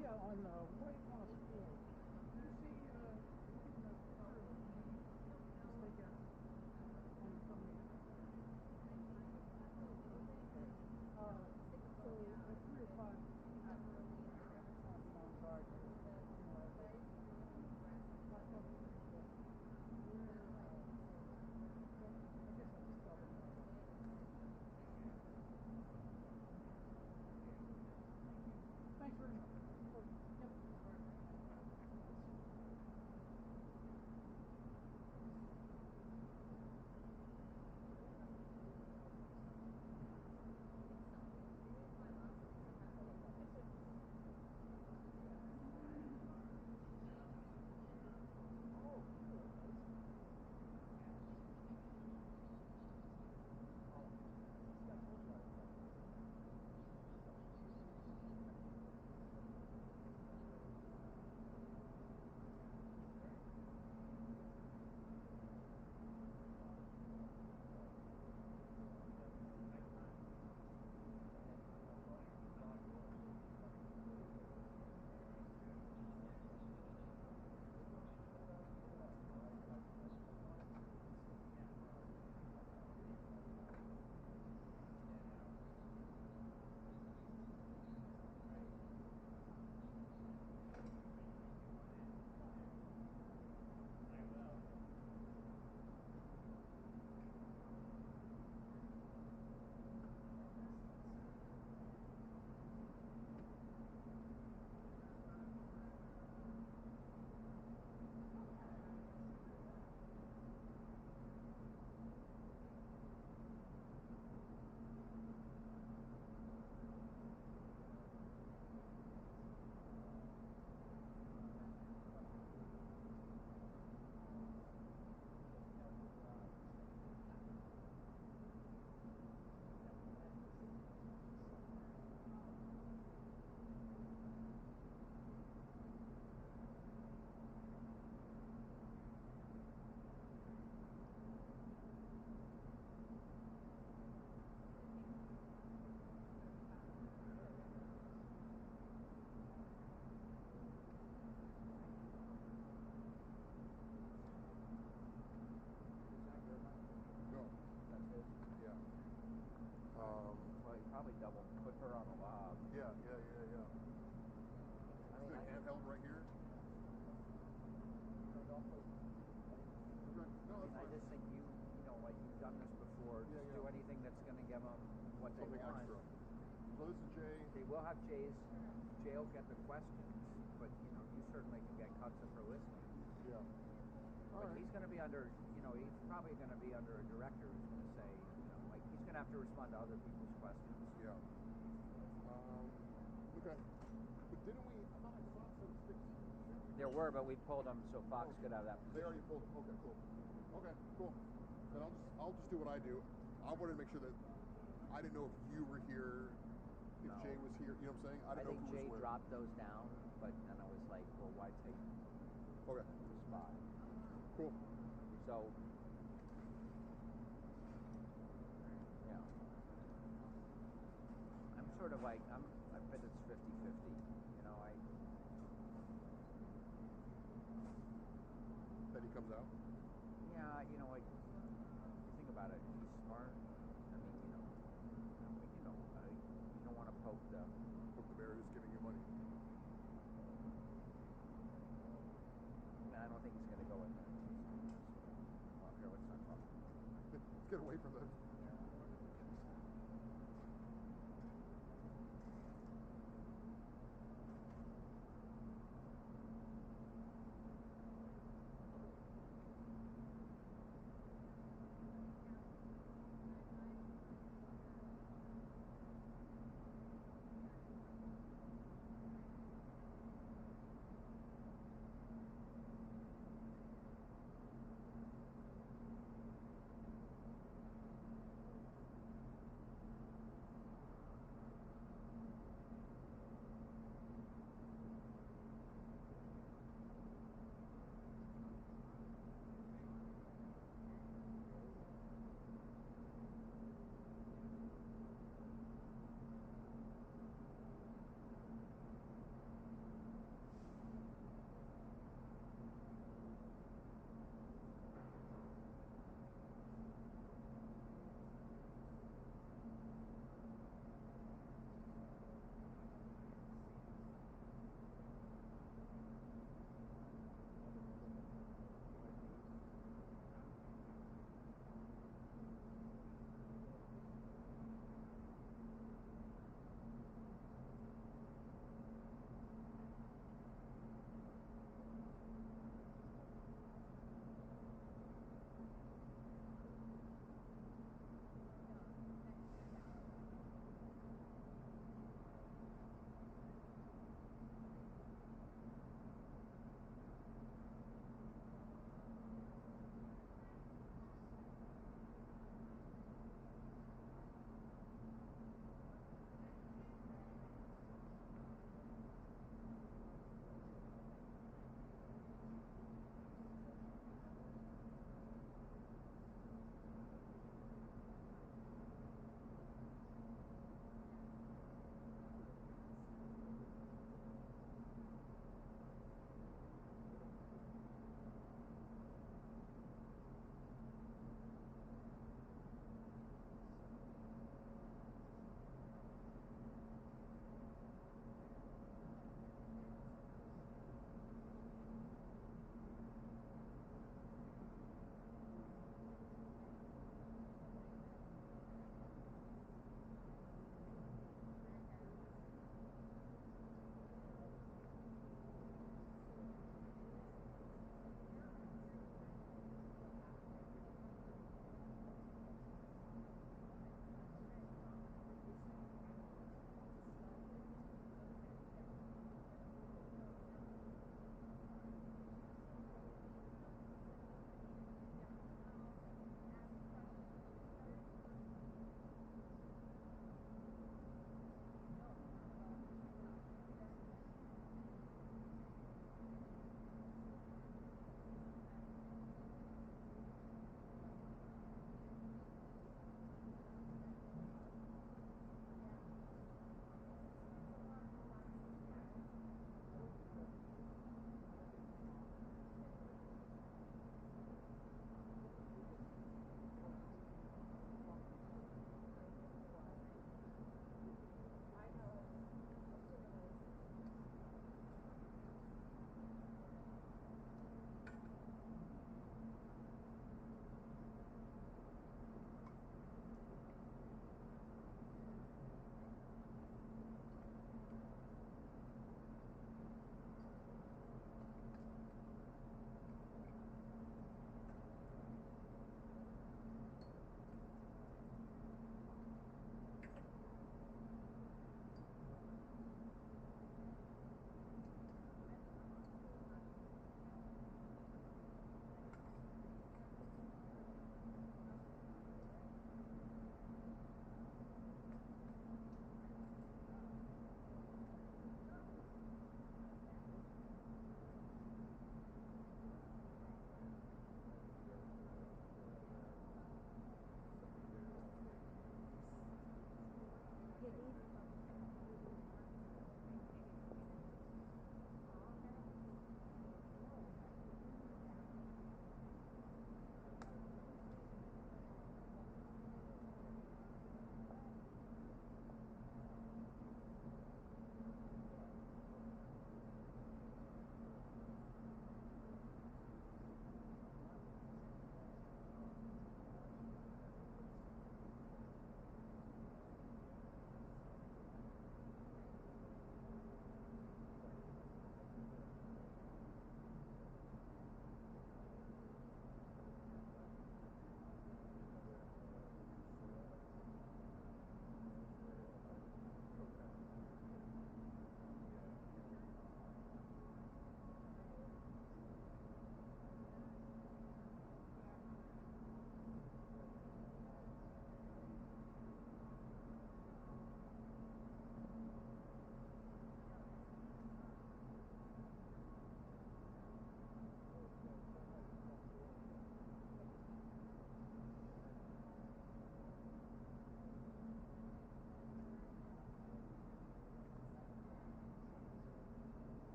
Yeah, on White House Road. You see, in the curve, just take it on from me. So at 3 o'clock, on guard, I guess I'll just tell them. Thanks very much. Yep. Well, you probably put her on the lob. Yeah. I mean, handheld right here. I just think like you've done this before. Just do anything that's going to give them what they want. Extra. So this is Jay. They will have Jay will get the questions, but you certainly can get cuts of her listening. Yeah. But he's going to be under, he's probably going to be under a director who's going to say, like he's going to have to respond to other people's questions. Yeah. Okay. But didn't we? I thought I saw some sticks. There were, but we pulled them so Fox could have that position. They already pulled them. Okay, cool. Then I'll just do what I do. I wanted to make sure that I didn't know if you were here, if Jay was here. You know what I'm saying? I didn't know who Jay was dropped those down, but then I was like, well, why take the spot? Cool. So, yeah. I'm sort of like, I bet it's 50-50. That he comes out? Yeah, like, you think about it, he's smart. I mean, you don't want to poke the bear who's giving you money. I don't think he's going to go with that. Well, here, let's not talk. Let's get away from this.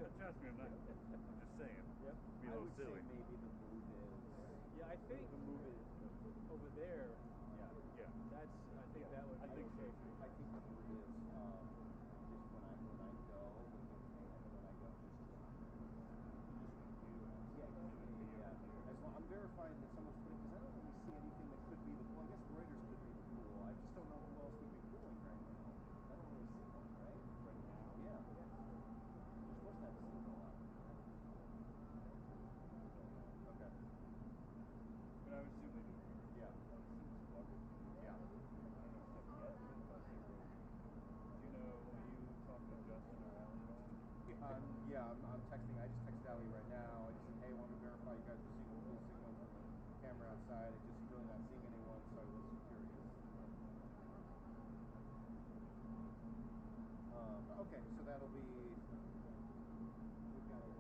Trust me, I'm not. I'm just saying. Yep. Be a I little would silly. say maybe the move is. Yeah, I think the move is over there. Yeah. Yeah. That's. I think that would I be think so okay. too. I think the move is just when I go with the plan, when I go just yeah, exactly. Yeah. As long, I'm verifying that someone's putting because I don't really see anything that could be the pool. I guess Reuters could be the pool. I just don't know who else would be pooling right now. I don't really see one, right? Right now. Yeah. You're supposed to have a signal out. Okay. But I would assume they do. Yeah. I would assume it's covered. Yeah. I don't know if yet, but they will. Do you know, are you talking to Justin or Alan at all? Yeah, I'm texting. I just texted Ali right now. I just said, hey, I want to verify you guys are seeing a pool signal from the camera outside. I just really not seeing anyone, so I was curious. Okay, so that'll be. We've got it.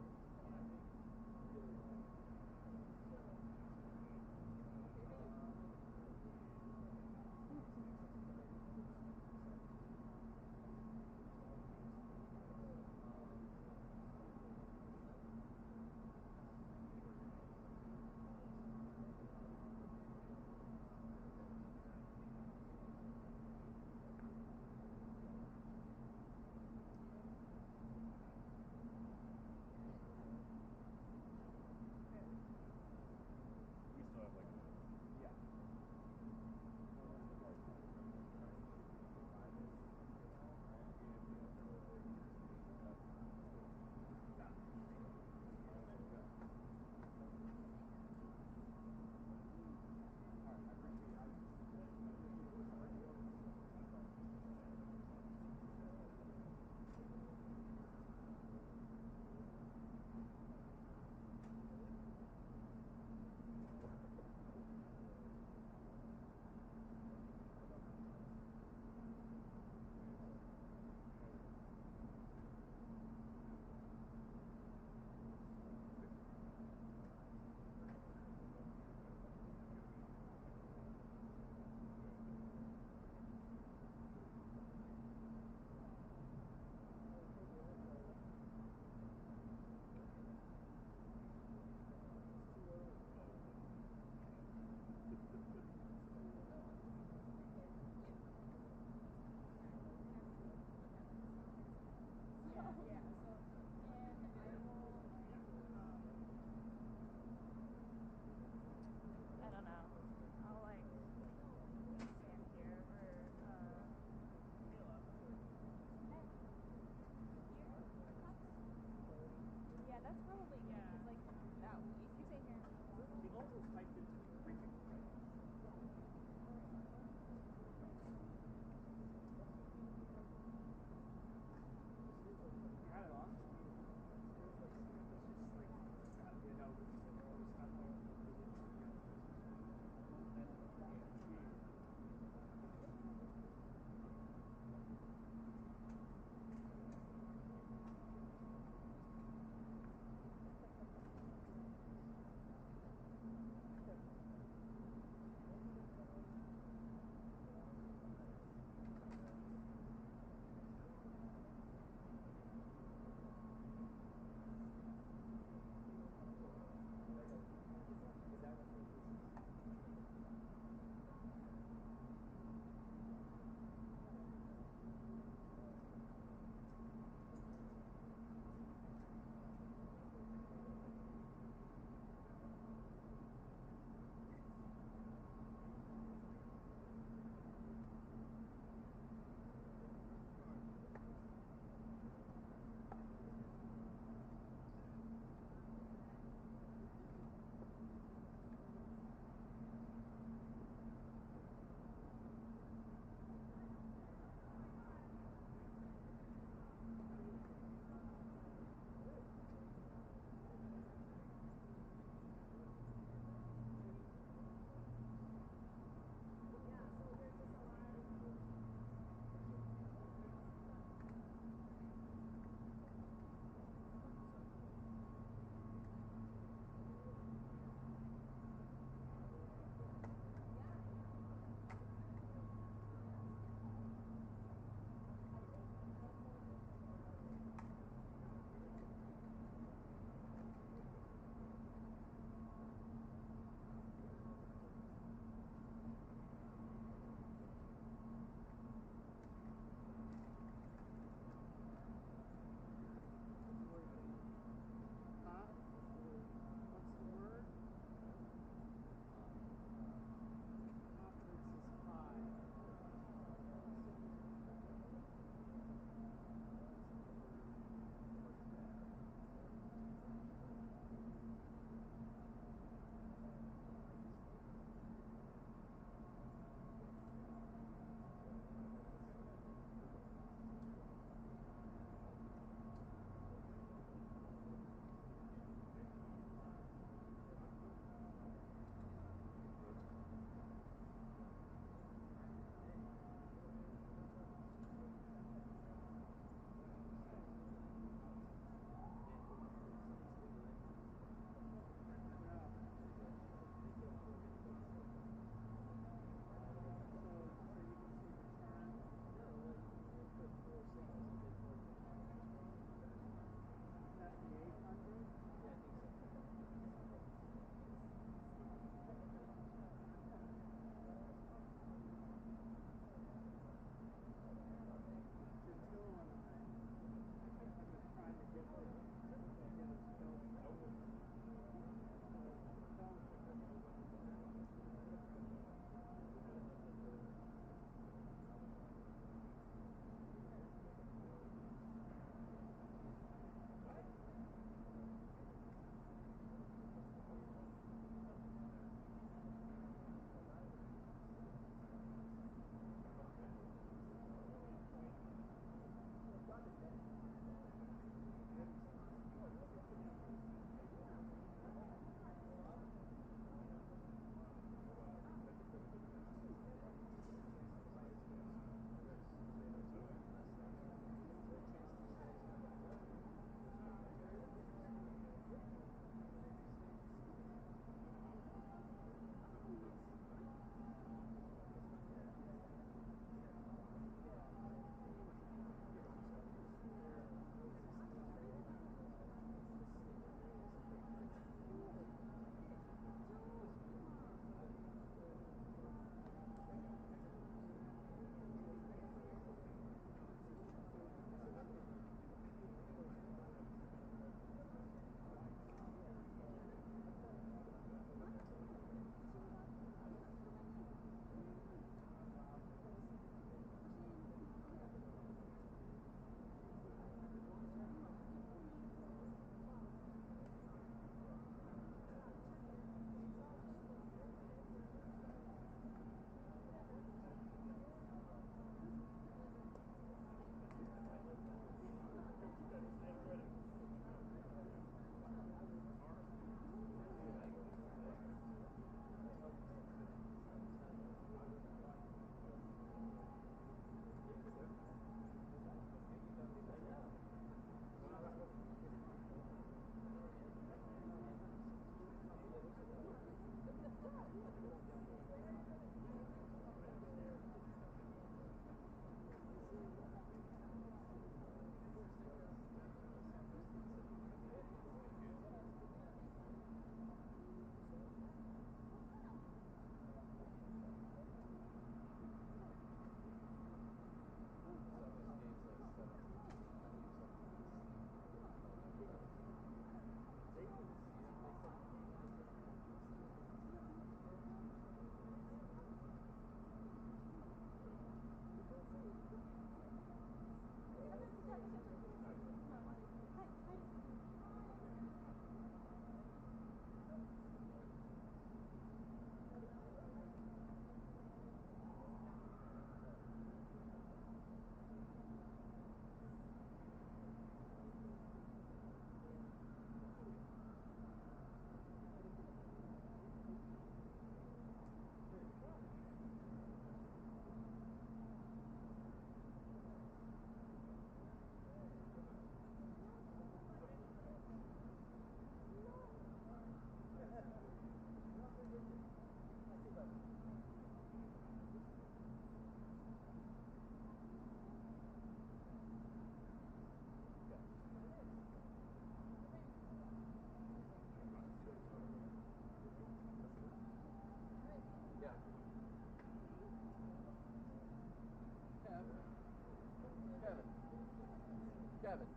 Kevin.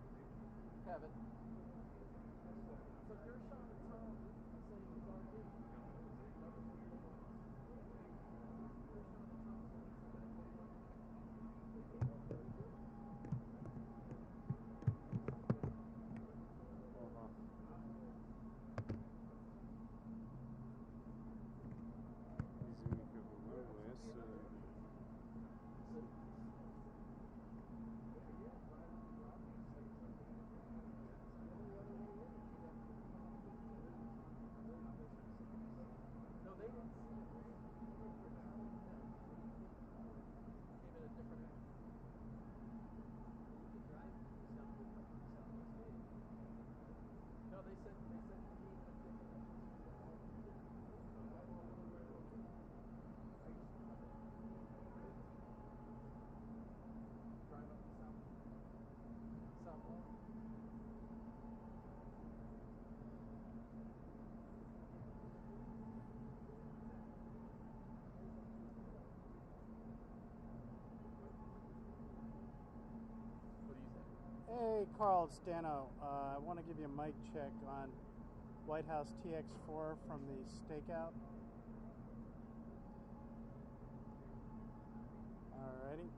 Kevin. So Gershon and Tom say he's already. No, they didn't see it. They were telling them. Came in a different area. You could drive Southwest State. No, they said he came in a different area. Drive up to South Lawn. What do you say? Hey, Carl, it's Dano. I want to give you a mic check on White House TX4 from the stakeout. Alrighty.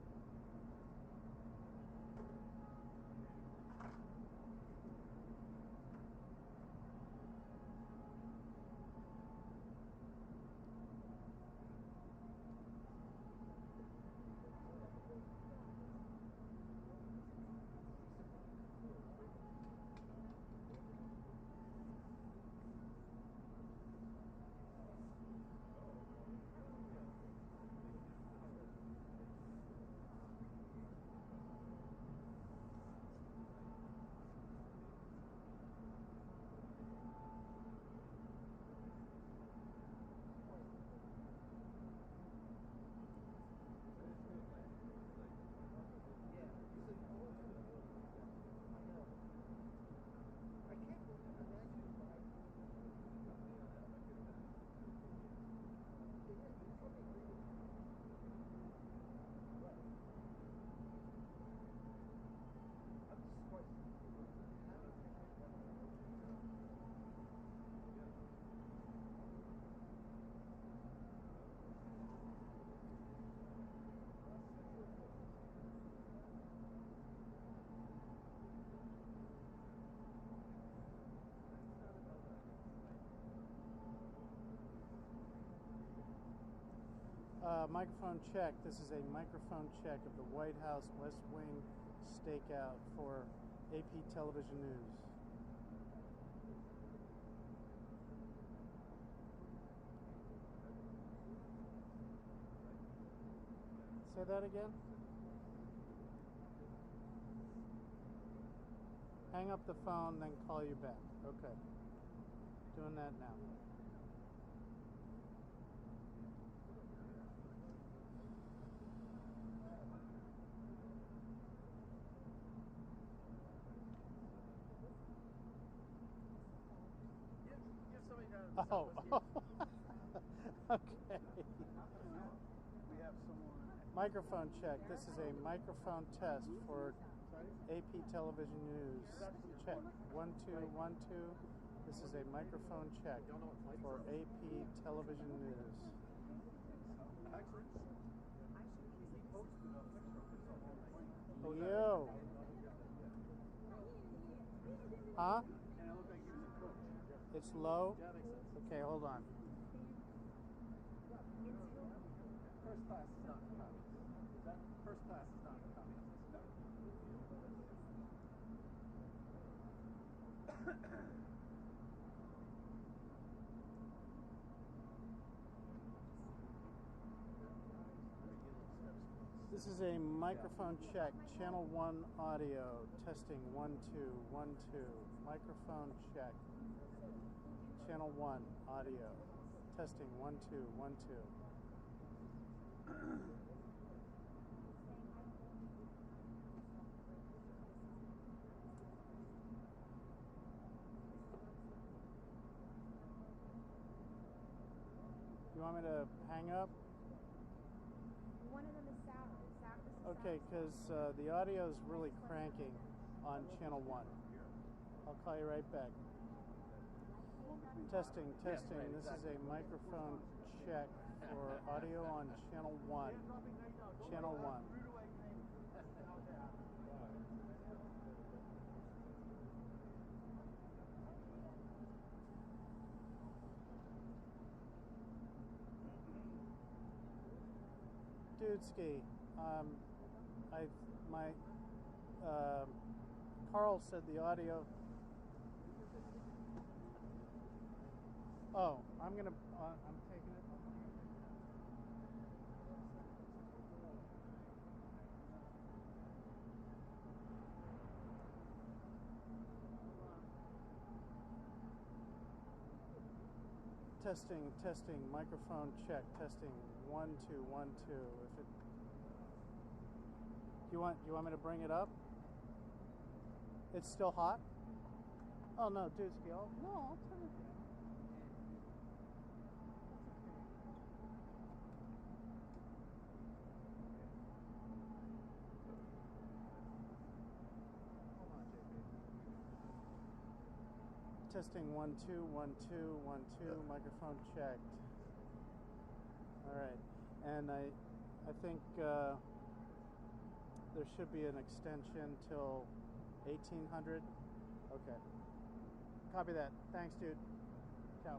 Microphone check. This is a microphone check of the White House West Wing stakeout for AP Television News. Say that again? Hang up the phone, then call you back. Okay. Doing that now. Give somebody down in Oh, okay. We have someone. Microphone check. This is a microphone test for AP Television News. Check. 1 2 1 2. This is a microphone check for AP Television News. Yo. Huh? It's low? Okay, hold on. First class is not communist. First class is not communist. This is a microphone check. Channel 1 audio. Testing 1 2 1 2. Microphone check. Channel 1 audio. Testing 1 2 1 2. You want me to hang up? One of them is South. Okay, because the audio is really cranking. on channel 1. I'll call you right back. Testing, testing. right, This exactly. is a microphone check for audio on channel 1. Channel 1. Dudeski, Carl said the audio. Oh, I'm taking it. Testing, testing, microphone check, testing, 1 2 1 2. If it, you want me to bring it up? It's still hot? Oh no, dude, I'll turn it down. Hold on, JP. Testing 1 2 1 2 1 2. Microphone checked. All right, and I think there should be an extension till 1800. Okay. Copy that. Thanks, dude. Ciao.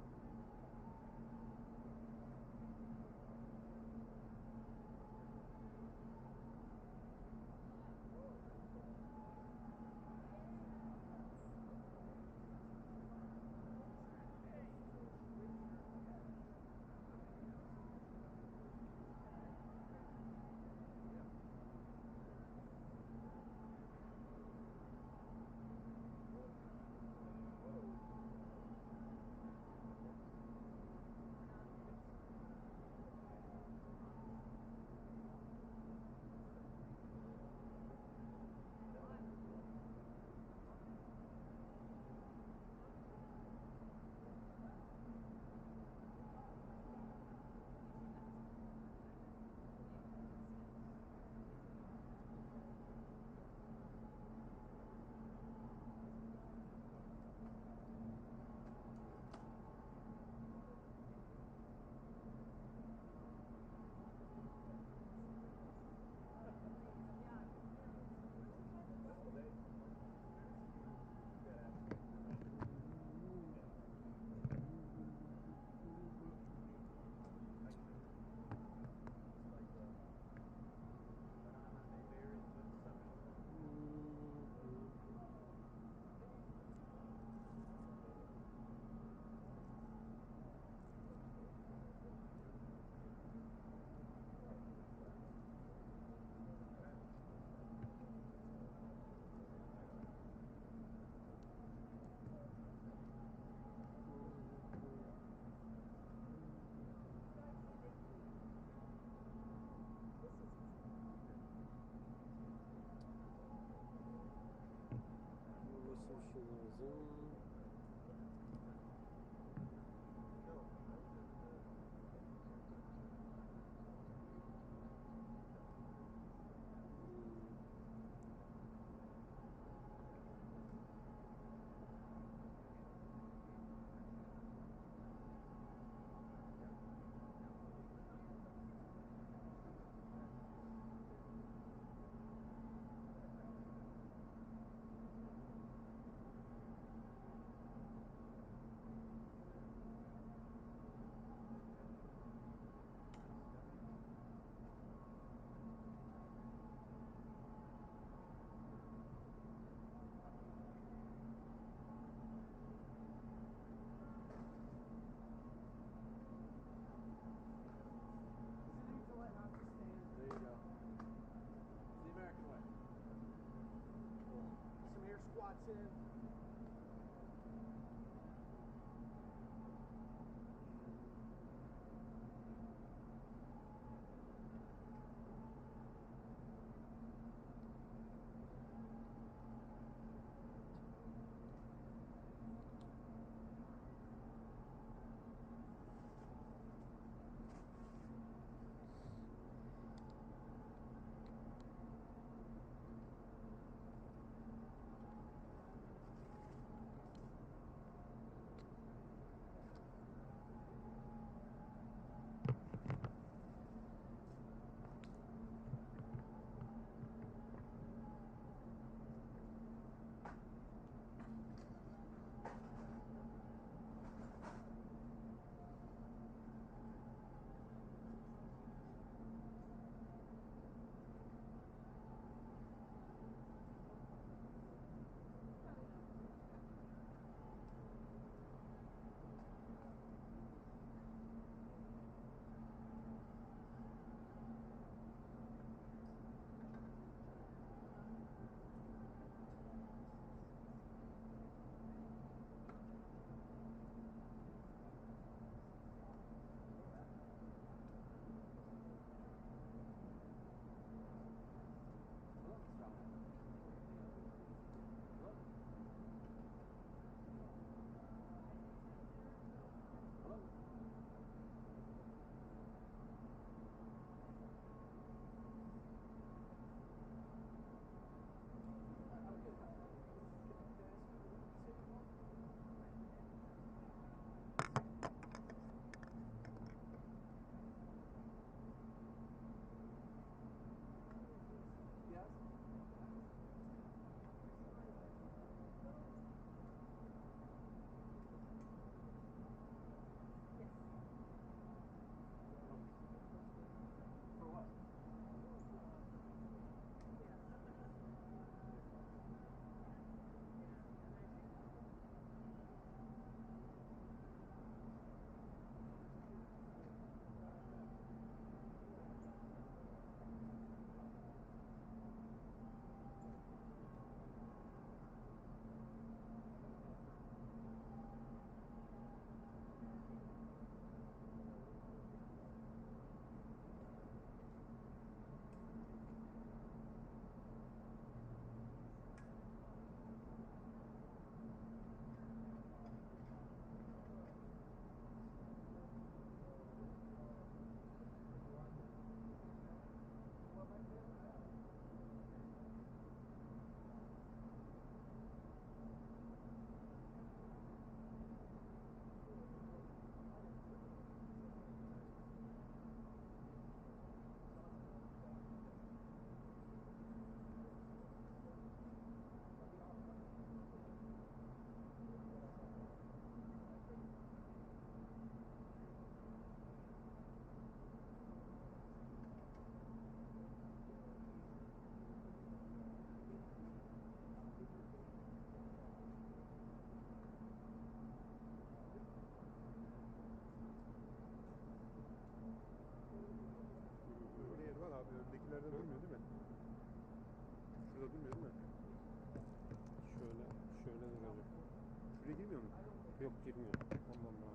Yok girmiyor. Allah Allah.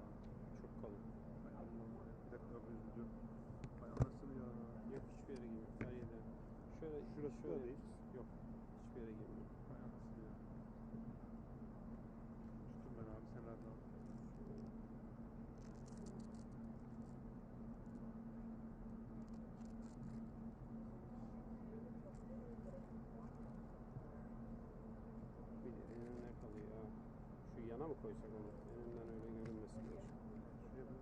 Çok kalın. Hay Allah. Bir dakika bir üzüldüm. Hay anasını ya. Yok hiçbir yere girmiyor. Sadece şöyle Şurası şöyle da değil. Yok. Hiçbir yere girmiyor. Hay anasını ya. Tuttum ben abi sen rahat ol. Bir de en önüne kalıyor ha. Şu yana mı koysak onu? En önden öyle görünmesin diye. Şuraya bir...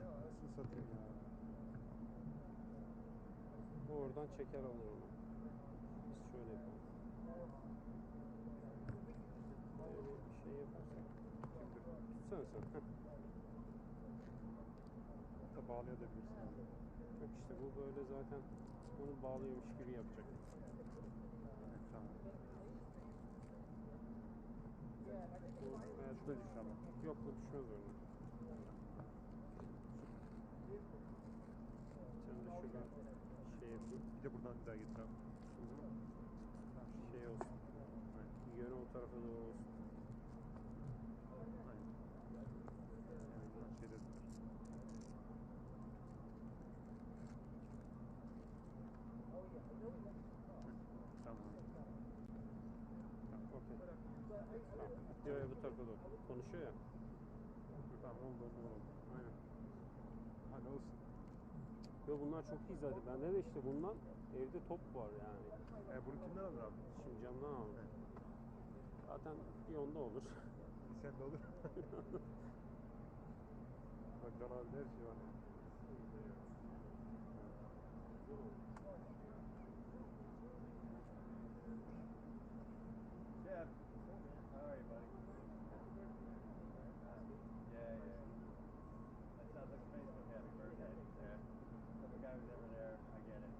Anasını satayım ya. O oradan çeker alır onu. Biz şöyle yapalım. Böyle bir şey yaparsak. Tutsana sen. Heh. Da bağlayabilirsin abi. Bak işte bu böyle zaten onu bağlıyormuş gibi yapacak. Evet, tamam. Bu eğer Şurada düş ama. yok bu düşmez öyle. Sen de şuradan şey yapayım. Bir de buradan bir daha getir abi. Şey olsun. Yönü o tarafa doğru olsun. Aynen. Yani buradan şeyde tutar. Tamam. Okey. Tamam. Yok bu tarafa doğru. Konuşuyor ya. Tamam oldu. Aynen. Hadi olsun. Yo bunlar çok iyi zaten. Bende de işte bundan evde top var yani. Bunu kimden alır abi? Şimdi camdan aldım. Evet. Zaten bir onda olur. Sen de olur. Bak Can abi her şey var. Jeff, how are you, buddy? Yeah. That sounds like a Facebook happy birthday. Yeah. Some guy was ever there. I get it.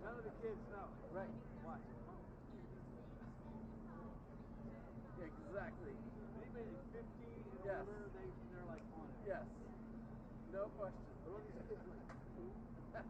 None of the kids know. Right. Watch. Exactly. Anybody 50 and Yes. older, they're like on it. Yes. No question. But all these kids like,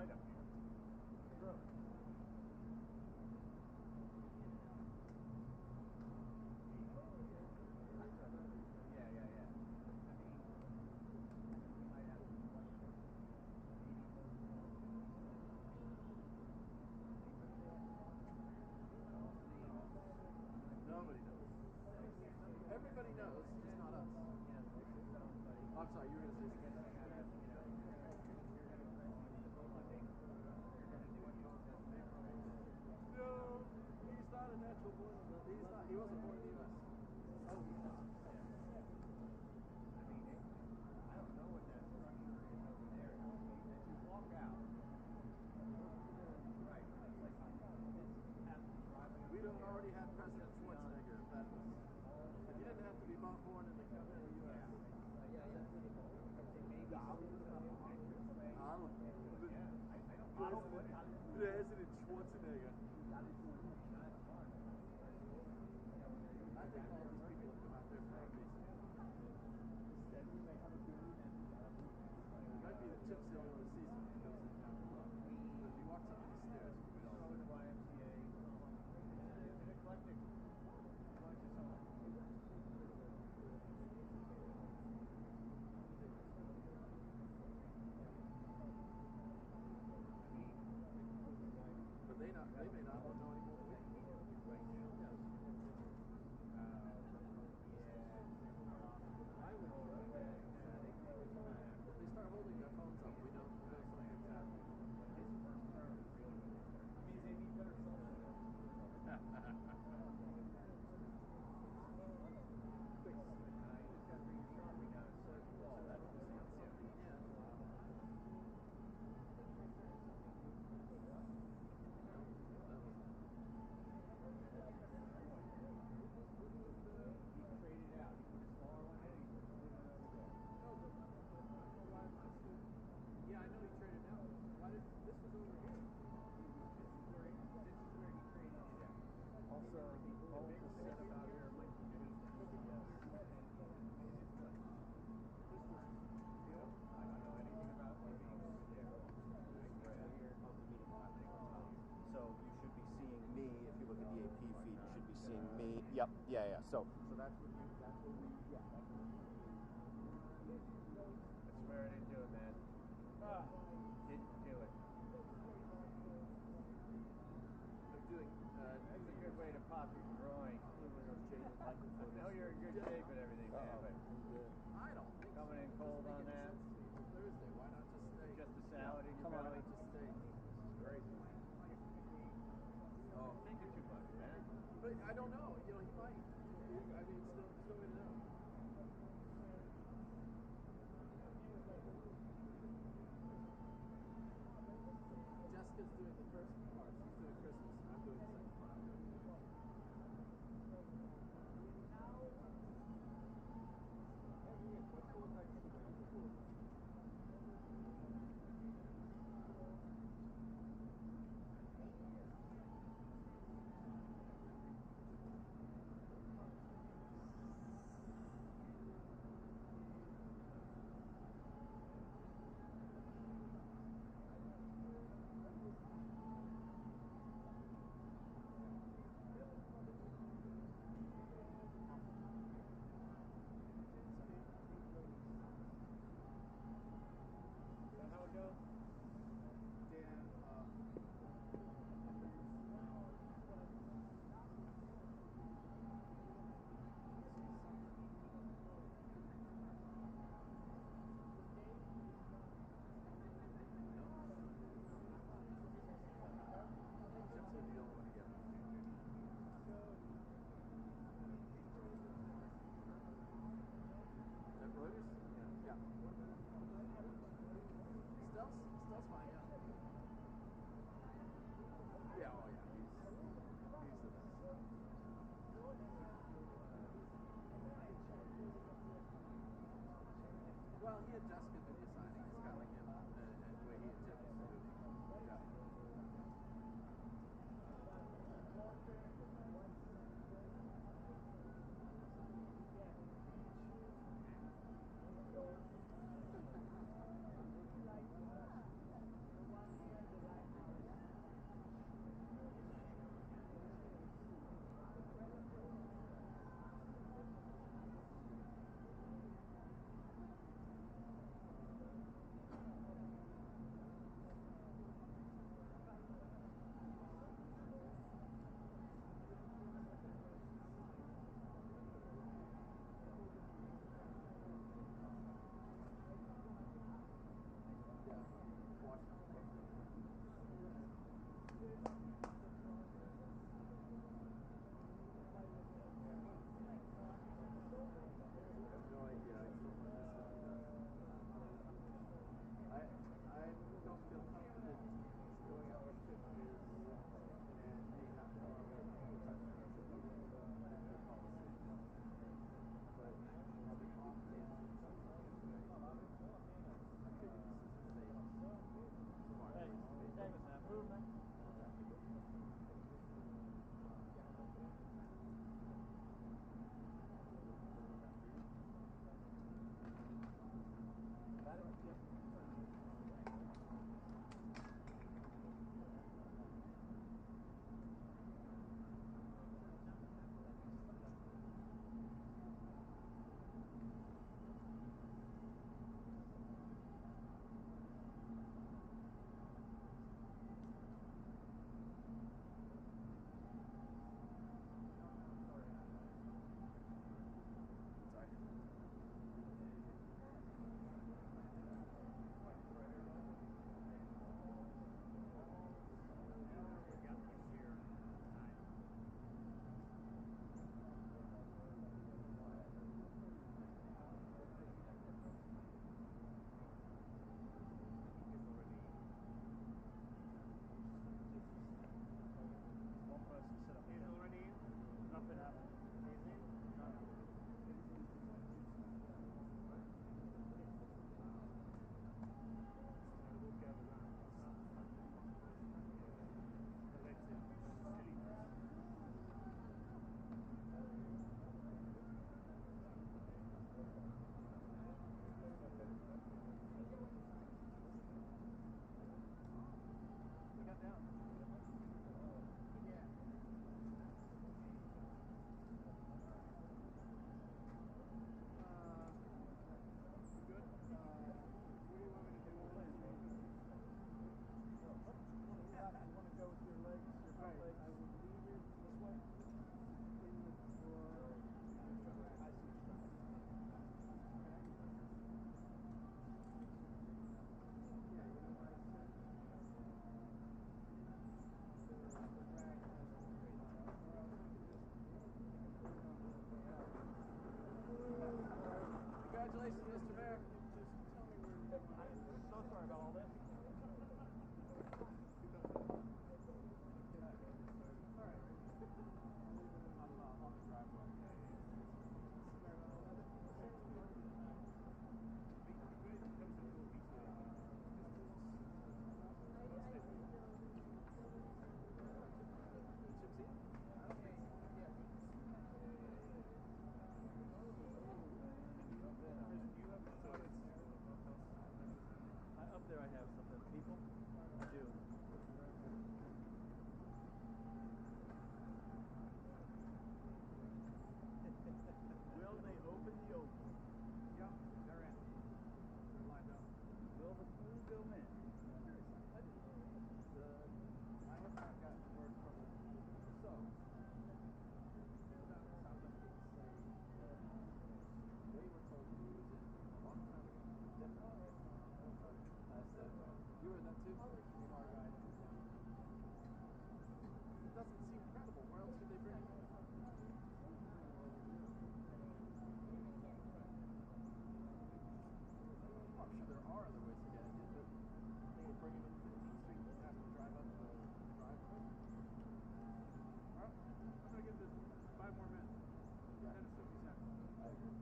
right up here. Really? Nobody knows. Everybody knows, just not us. Oh, I'm sorry, you were going to say something. No, he's not a natural born. He's not. He wasn't born in the U.S. Oh, he's not. I don't know what that structure is over there. As you walk out, right, it's like We don't already have President Schwarzenegger. That was. He didn't have to be born in the U.S. President Schwarzenegger. I think all these people have come out there for a reason. It might be the tips they only want to see when he goes in down below. But if he walks up these stairs, we don't know. the YMCA. It's an eclectic bunch of songs. But they may not know any more than we do. Right now. I would hope that if they start holding their phones up, we know something's happening. His first term really Means they need better cell phone. Yeah, I know he traded out. Why did this was over here? This is where he traded it out. Also, all the set about here might be good. Yes. This was, I don't know anything about living over there. So you should be seeing me. If you look at the AP feed, you should be seeing me. Yep. Yeah. So that's what we. Yeah. I swear I didn't do it, man. Didn't do it. They're doing. That's a good way to pop your groin. I know you're in good shape and everything, man, but I don't think coming in so. cold It on doesn't make that. any sense to me. It's Thursday. Why not just stay? Just a salad in your Come on, belly. just stay. This is crazy. Oh, thinking too much, man. But I don't know. You know, he might. I mean, there's no way to know. Jessica's doing the first part. She's doing Christmas. I'm doing the second part. Well, he had Jessica do the signing. It's kind of like him and the way he attempts to do it. Yeah. down. Yeah. Good? What do you want me to do? You want to go with your legs, your front legs? I would leave it this way in the drawer. I see what you're trying to do. Yeah, you know what I said? The rack has a straight line. Or else you can just put it on the Congratulations, Mr. Mayor. Just tell me where you want it. I'm so sorry about all this. Up there I have something. People? I do. Will they open the oval? Yep, they're in. They're lined up. Will the pool go in? I have not gotten word from the so. Sounds like they say they were told to use it a long time ago. Definitely. I said, you were that too? Our guy. It doesn't seem credible. Where else would they bring it? Well, I'm sure there are other ways to get it in, but they would bring it in 15th Street and have to drive up the driveway. Alright, I'm gonna give this 5 more minutes. 10 to 50 seconds. I agree.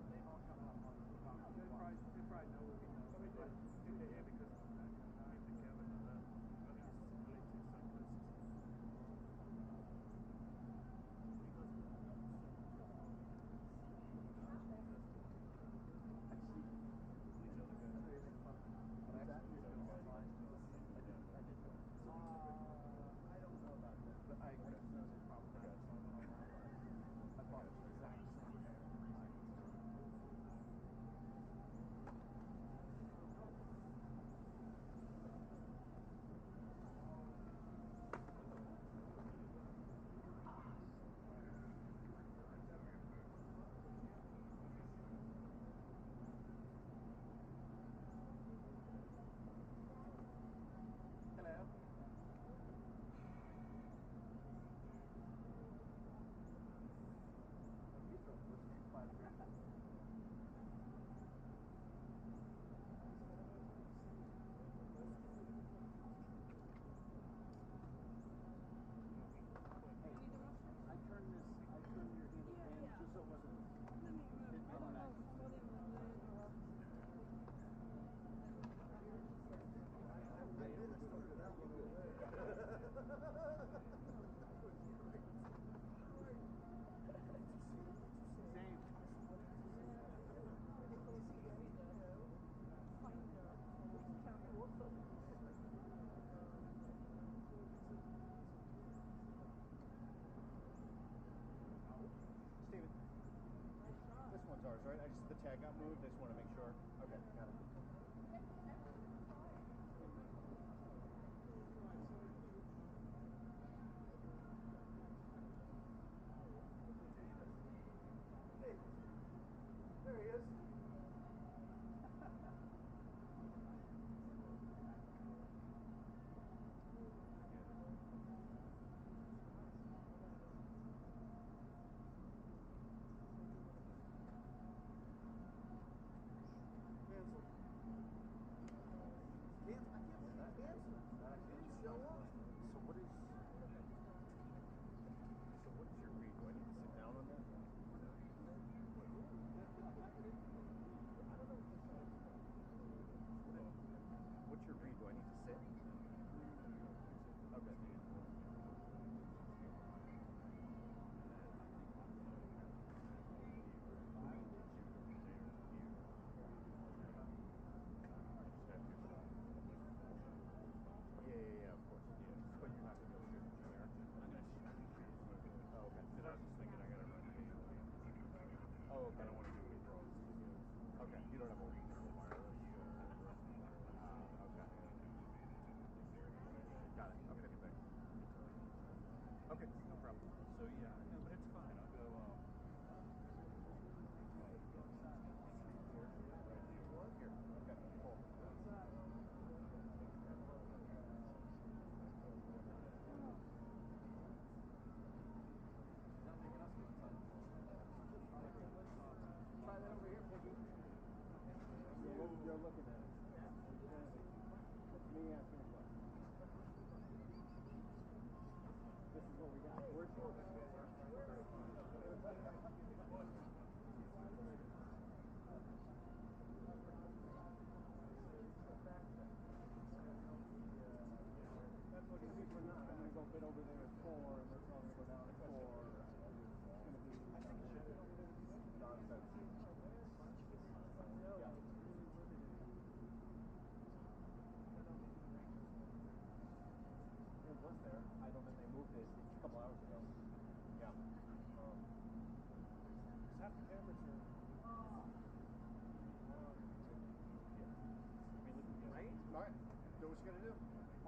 They all come out on the top. They probably know what we know. Yeah, because I think Kevin and that. I think it's related to some places. I don't know about that, but I agree. Those are problematic. I bought the exact same pair. Hello. I turned your handle in just so it wasn't hitting on the back. Same. Steven, this one's ours, right? The tag got moved. I just want to make sure. Okay, got it. There he is. Cancel.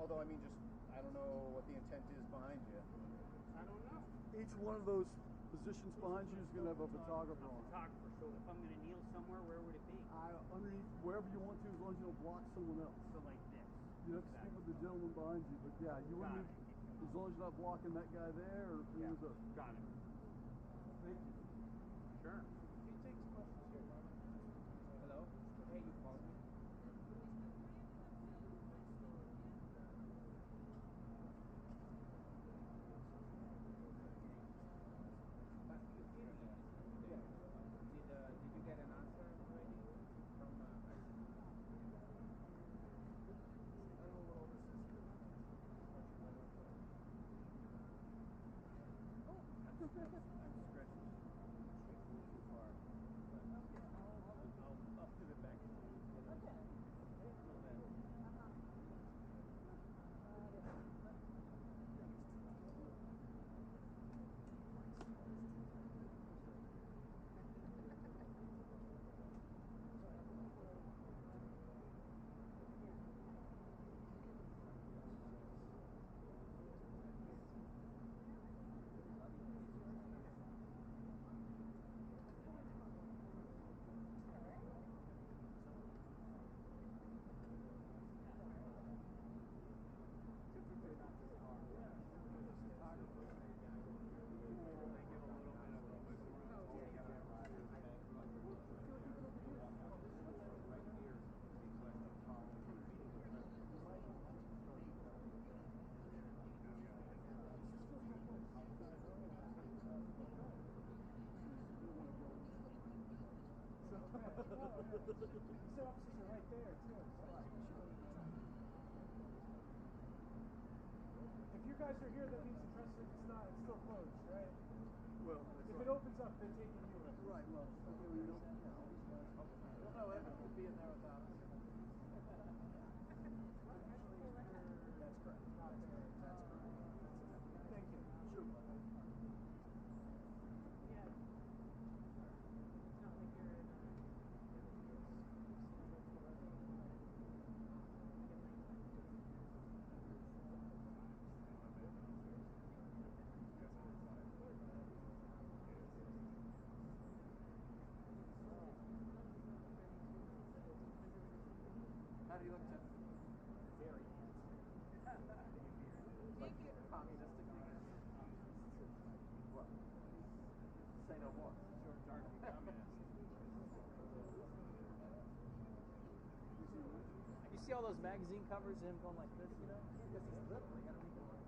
Although, I mean, just, I don't know what the intent is behind you. I don't know. Each one of those positions behind you is going to have a photographer on it. Photographer. So if I'm going to kneel somewhere, where would it be? Underneath, wherever you want to, as long as you don't block someone else. So like this. You have to speak with the gentleman behind you, but yeah, you Got wouldn't, as long as you're not blocking that guy there or any of those. Got it. Thank you. Sure. He takes questions here, Robert. Hello? Hey, you called me? Did you get an answer already from I don't know what all this is. I'm stretching too far. But I'll pivot back into it. Until then. These offices are right there, too. If you guys are here, that means the trust it's still closed, right? Well, If it opens up, they're taking you in. right, well, okay, we don't. You'll know Evan would be in there without us. That's correct. Not there. That's correct. Thank you. Sure. How do you look, Tim? Very Like communistic? What? Say no more. Short, dark, and communist. You see all those magazine covers of him going like this, you know? Because he's little. You gotta make it look.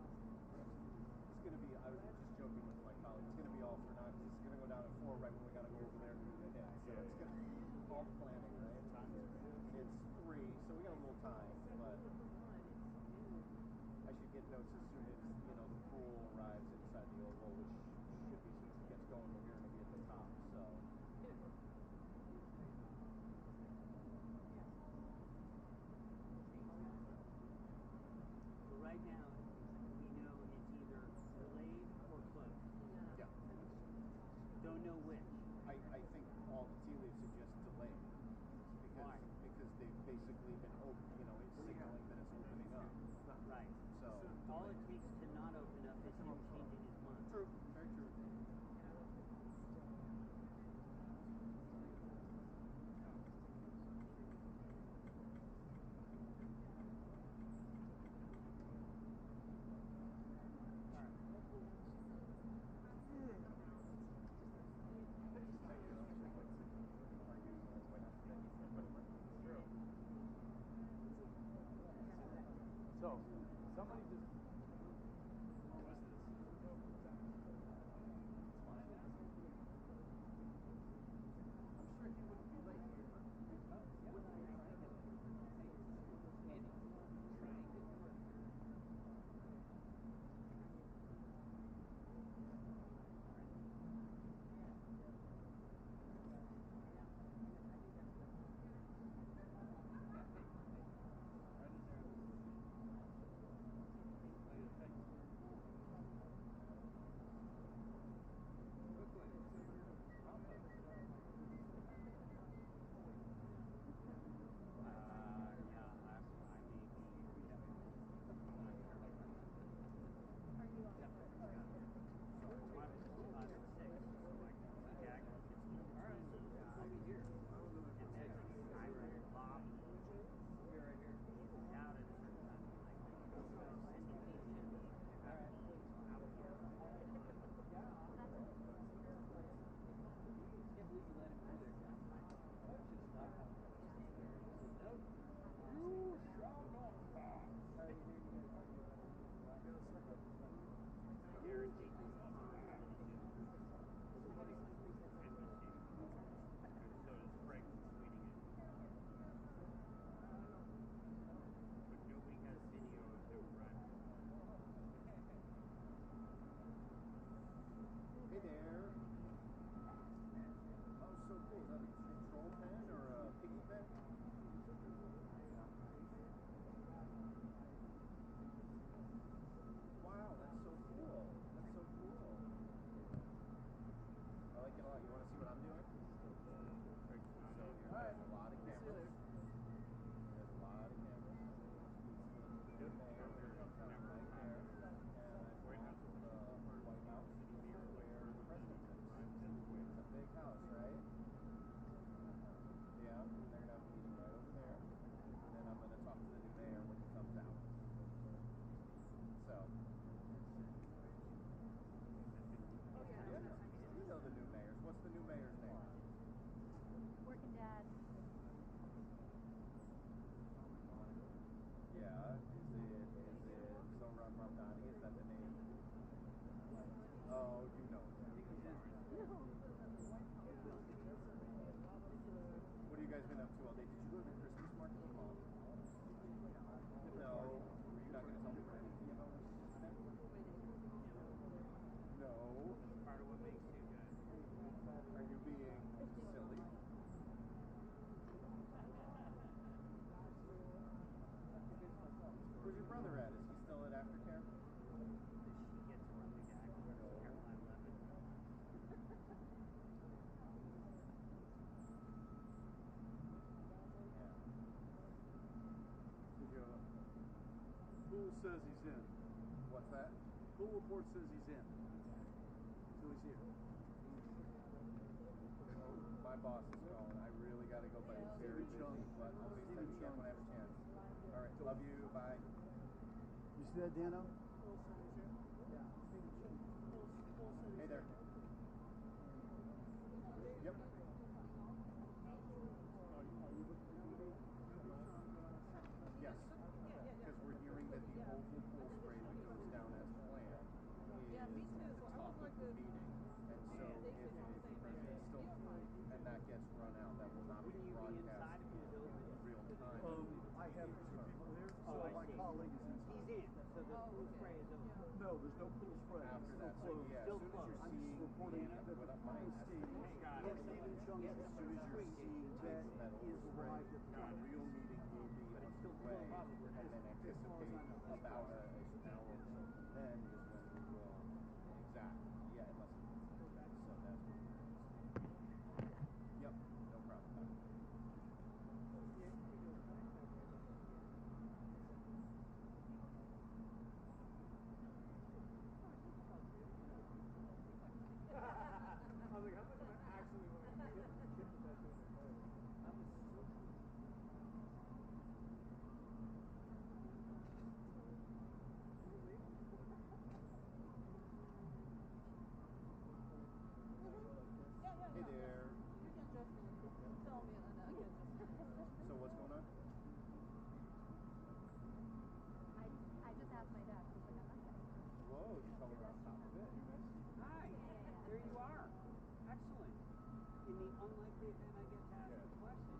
It's going to be, I was just joking with my colleague, it's going to be all for naught. It's going to go down at 4 right when we got to go over there and do the hit. So it's going to be all the planning, right? It's 3, so we got a little time, but I should get notes as soon as, the pool arrives inside the oval, which should be as soon as it gets going, but we're going to be at the top, so. So right now, we know it's either delayed or closed. Yeah. Don't know which. I think all the tea leaves suggest delayed. Why? Because they've basically been open, it's signaling that it's opening up. Right. So All it takes to not open up is him changing his mind. true, very true. So, somebody just. Oh, you know. What have you guys been up to all day? Did you go to the Christmas market at all? No. Were you not going to tell me anything about it? No. Part of what makes you good. Are you being silly? Where's your brother at? Is he still at aftercare? She gets to run the gag. Caroline Lemon. Pool says he's in. What's that? Pool report says he's in. So he's here. My boss is calling. I really got to go, but it's very busy. But I'll FaceTime you again when I have a chance. All right. Love you. Bye. You see that, Dano? Hey there. Yep. Yes. Because we're hearing that the oval pool spray that goes down as planned is at the top of the meeting. And so if the president's still full and that gets run out, that will not be broadcast in real time. I have two people here, so Oh, I my see. colleague is inside. He's in, so the pool spray is over. No, there's no pool spray. After It's that, still so closed. yeah, Still as soon as closed. you're I'm just seeing reporting the, that what the my pool estimate stage, is, Got what it. Stephen Chung Yes, is as doing, soon as you're is seeing that that is overspray, arrived at the the real meeting will be But it's still underway, closed. and then anticipate about an hour or so from then is when we will, exactly, yeah, unless, so that's what we're doing. Yep, no problem. I was like, how much am I actually going to get with that thing? Hey there. So what's going on? I just asked my dad. He's like, I'm not getting it. Whoa, you fell around top of it. Hi, there you are. Excellent. In the unlikely event I get to ask a question.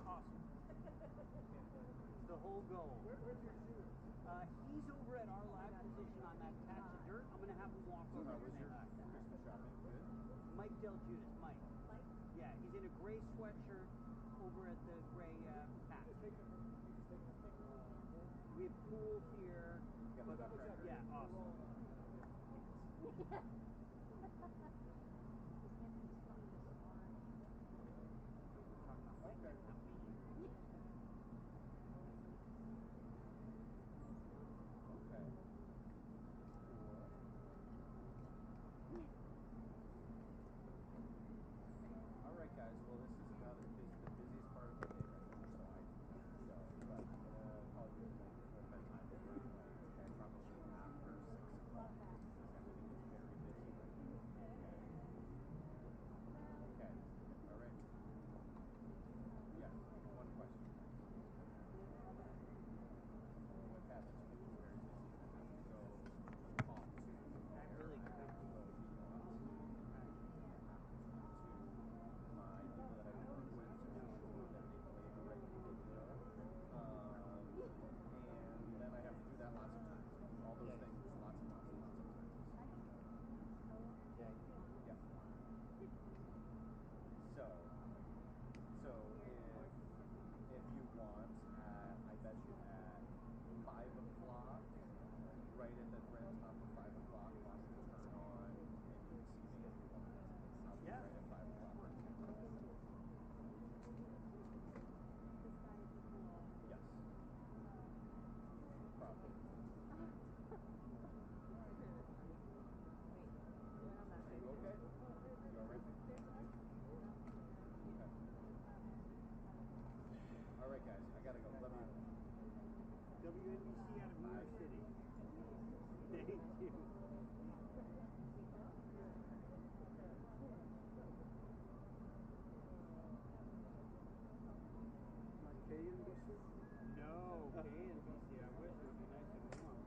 Awesome. It's the whole goal. Where's your shoe? He's over at our live position on that patch of dirt. I'm going to have him walk So over how and was say your hi. Christmas shopping? Good? Mike Del Judas. Mike. Yeah, he's in a gray sweatshirt over at the gray patch. We have pool here. Got the duck cracker? Yeah, awesome. Okay. Okay. Cool. All right, guys. Well, this is about the busiest part of the day right now, so I have to go. But I'm gonna call you at bedtime anyway. Okay, I promise you after 6 o'clock because everything is very busy right now. Okay. All right. Yes. One question. What happens when it's very busy? I have to go talk to the mayor. Really I have to go meet with the city. I have to talk to my people that I work with to make sure that they play the right video. And then I have to do that lots of times. All those things, lots and lots and lots of times. Yeah. So if you want, I bet you at 5 o'clock, right at the red top of 5 o'clock, watch it turn on, and you can see me if you want. I'll be right at 5 o'clock. Yes. Probably. Are you okay? You alright? Okay. All right, guys. I gotta go. Love you. WNBC out of New York City. Thank you. Like KNBC? No, KNBC. I wish it would be nice and warm.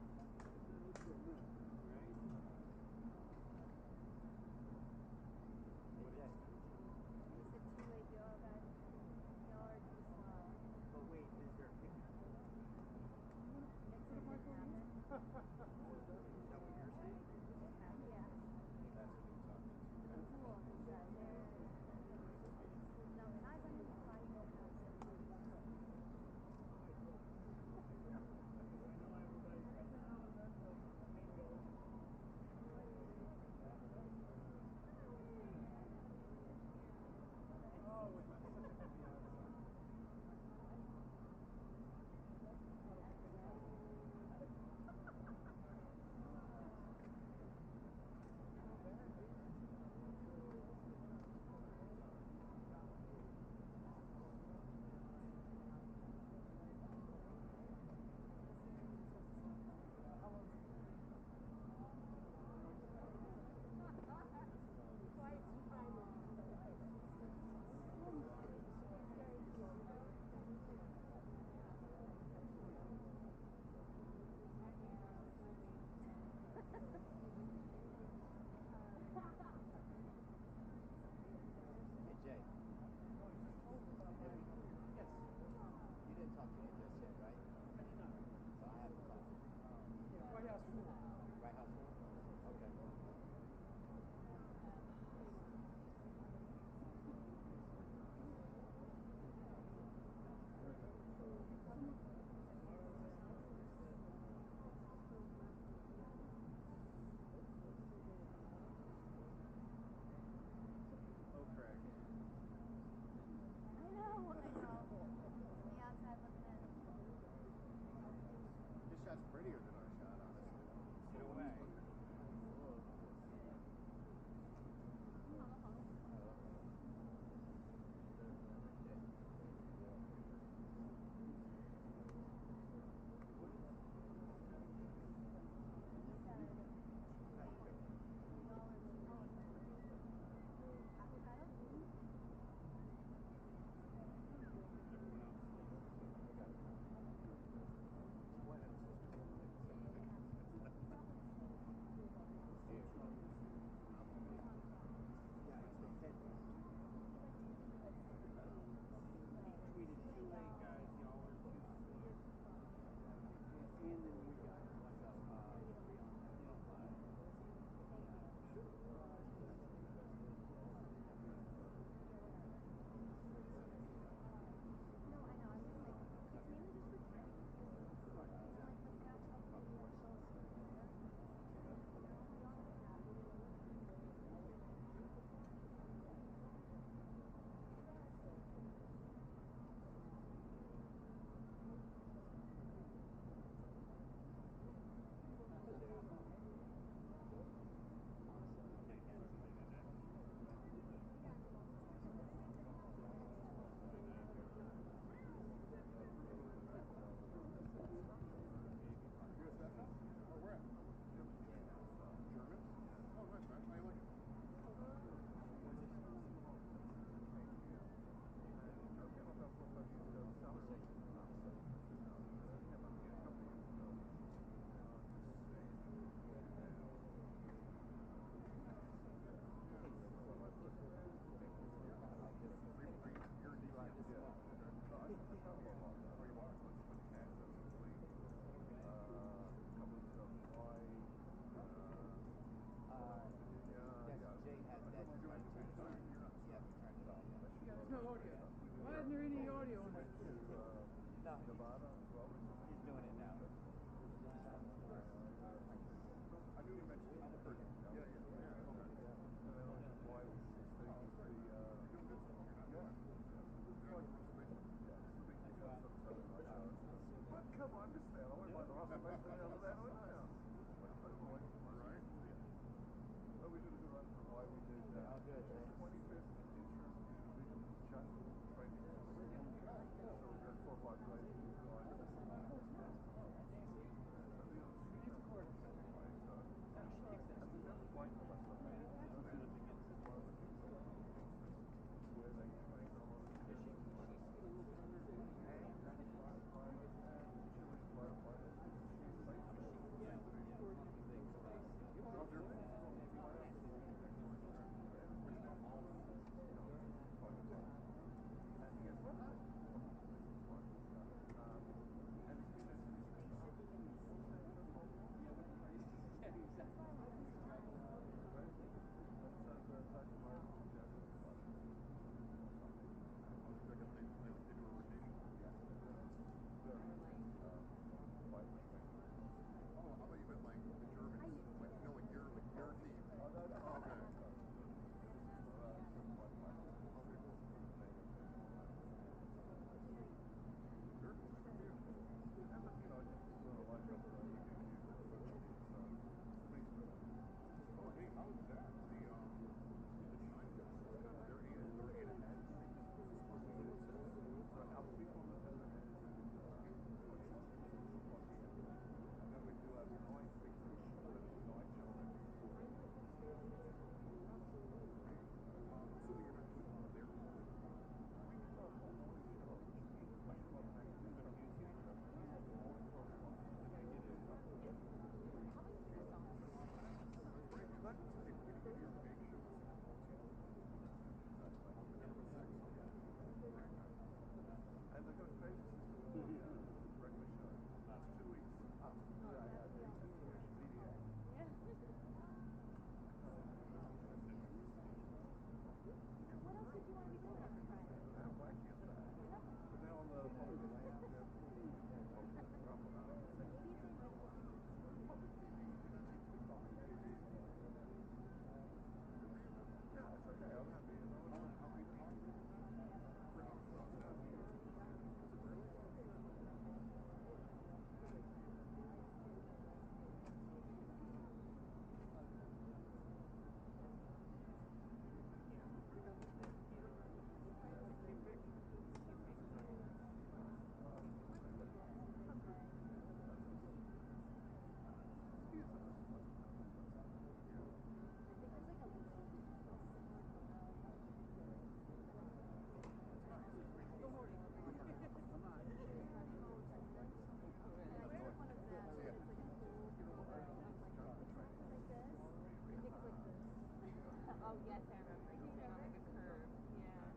Oh, yes, I remember. He came on like a curve. Yeah.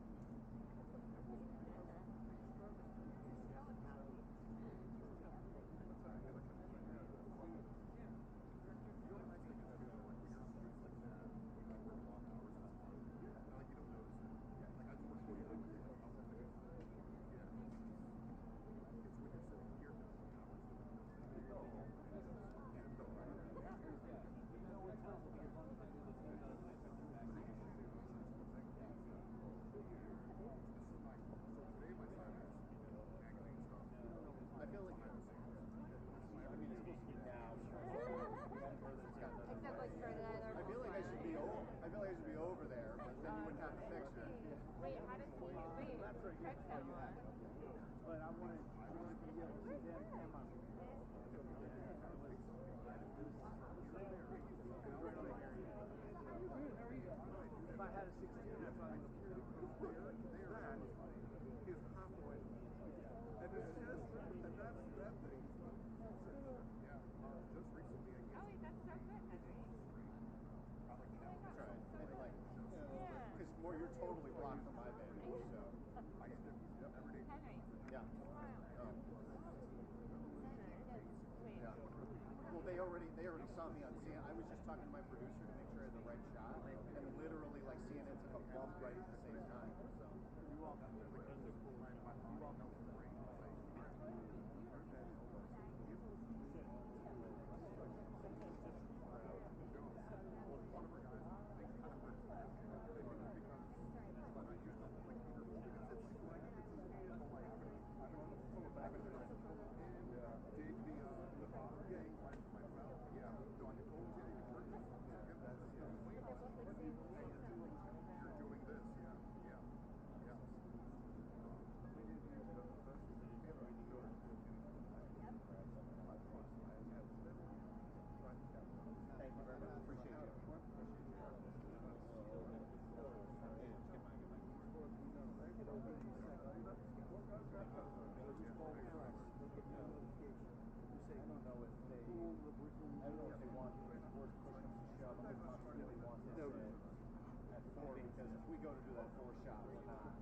I feel like, I mean, it's supposed to be now. Except like for the other. I feel like I should be over there, but then you wouldn't have the picture. Wait, how does he? Wait, check that one. But I wanted to be able to see them and my if I had a 16, I probably would have Is halfway. And it's just, and that's that thing. Yeah, just recently I Oh, wait, that's so good, Henry. That's right. And like, because more, you're totally blocked from my vantage, so. I used to every day. Henry. Yeah. Smile. Wait. Yeah. Well, they already saw me on CNN. I was just talking to my producer to make sure I had the right shot, and literally, like, CNN took a bump right at the same time. So. You all know the you all know the brain. One of our guys, they kind of hurt because when I used to like Thank you very much. Appreciate you. At 4 because if we go to do that 4 shot, we're not.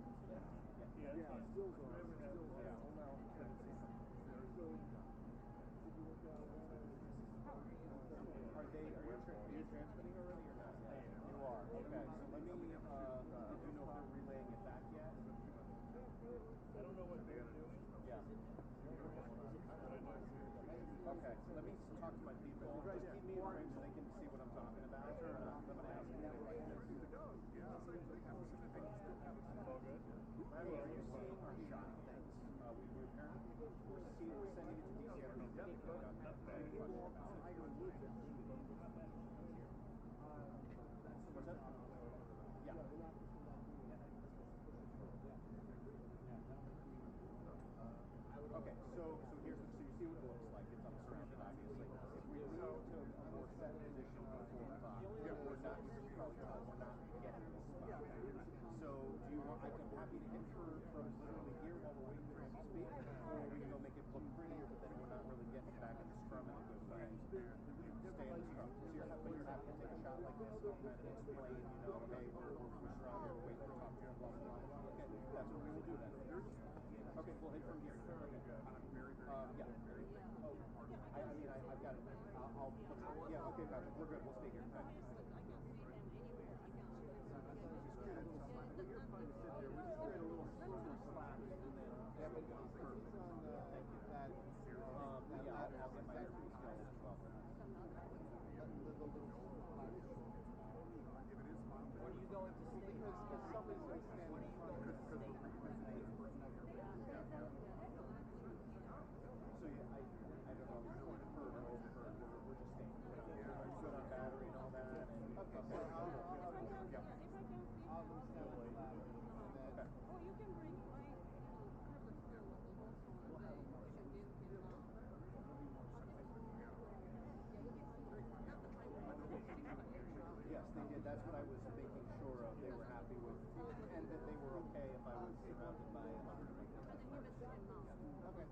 Still going. Are you transmitting already or not? You are. Okay. So let me. Do you know if they're relaying it back yet? I don't know what they're doing. Yeah. Okay. Let me talk to my people. Just keep me informed so they can see what I'm talking about. Sure. I'm gonna ask them to like this. All good. Hey, are you seeing our shot things? We're apparently we're sending it to DC. I don't know if that's good. What's that? Yeah. Okay, so here's so you see what it looks like. It's unsurrounded, obviously. If we move to a more set position before 5, we're not. You can probably tell we're not getting this spot. So do you want? I'm happy to hit her from literally here while we're waiting for him to speak, or we can go make it look prettier, but then we're not really getting it back in the scrum in a good way. Stay in the scrum. So you're happy to take a shot like this and kind of explain, you know, hey, we're strong here, we're waiting to talk to you, blah blah blah. Okay, that's what we will do then. Okay, we'll hit from here. Yeah. Oh, I mean, I've got it. I'll yeah, okay, Patrick, we're good. We'll stay here. I just like I can see him anywhere. I can see him. You're fine to sit there. We just create a little slack and then Yeah, but perfect. Thank you. Yeah, I'll get my earpiece going as well. when are you going to sleep? Because somebody's going to stand in front of So yeah, I don't know if it's heard or overheard. We're just staying. Are you good on battery and all that? And okay, so I'll lose that one. Okay. Oh, you can bring my crib is full with the whole phone. Yes, they did. That's what I was making sure of. They were happy with, and that they were okay if I was surrounded by 100 people. Okay.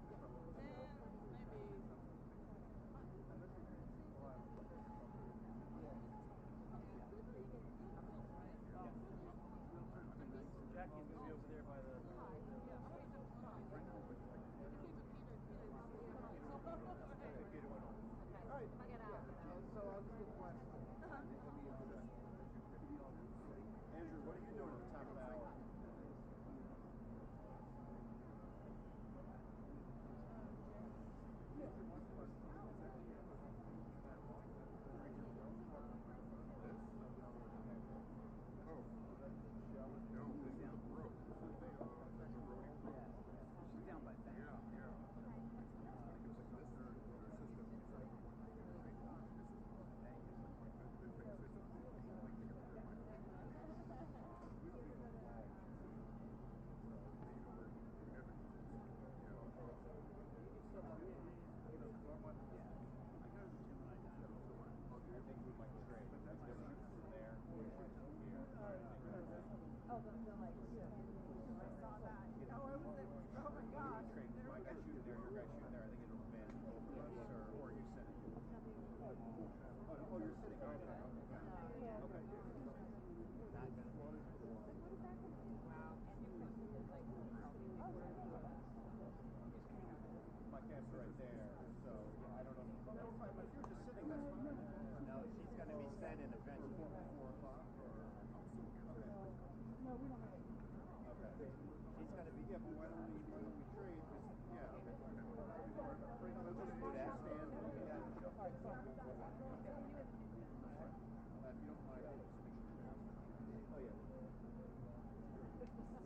Friday. Okay. Okay. My cab's right there, so yeah, I don't know. That's fine, but if you're just sitting, that's fine. No, she's going to be standing eventually. 4 o'clock or? Okay. No, we don't have it. Okay. She's going to be. Yeah, but why don't we trade? Yeah, okay. Bring up the food stand. Yeah. If you don't mind,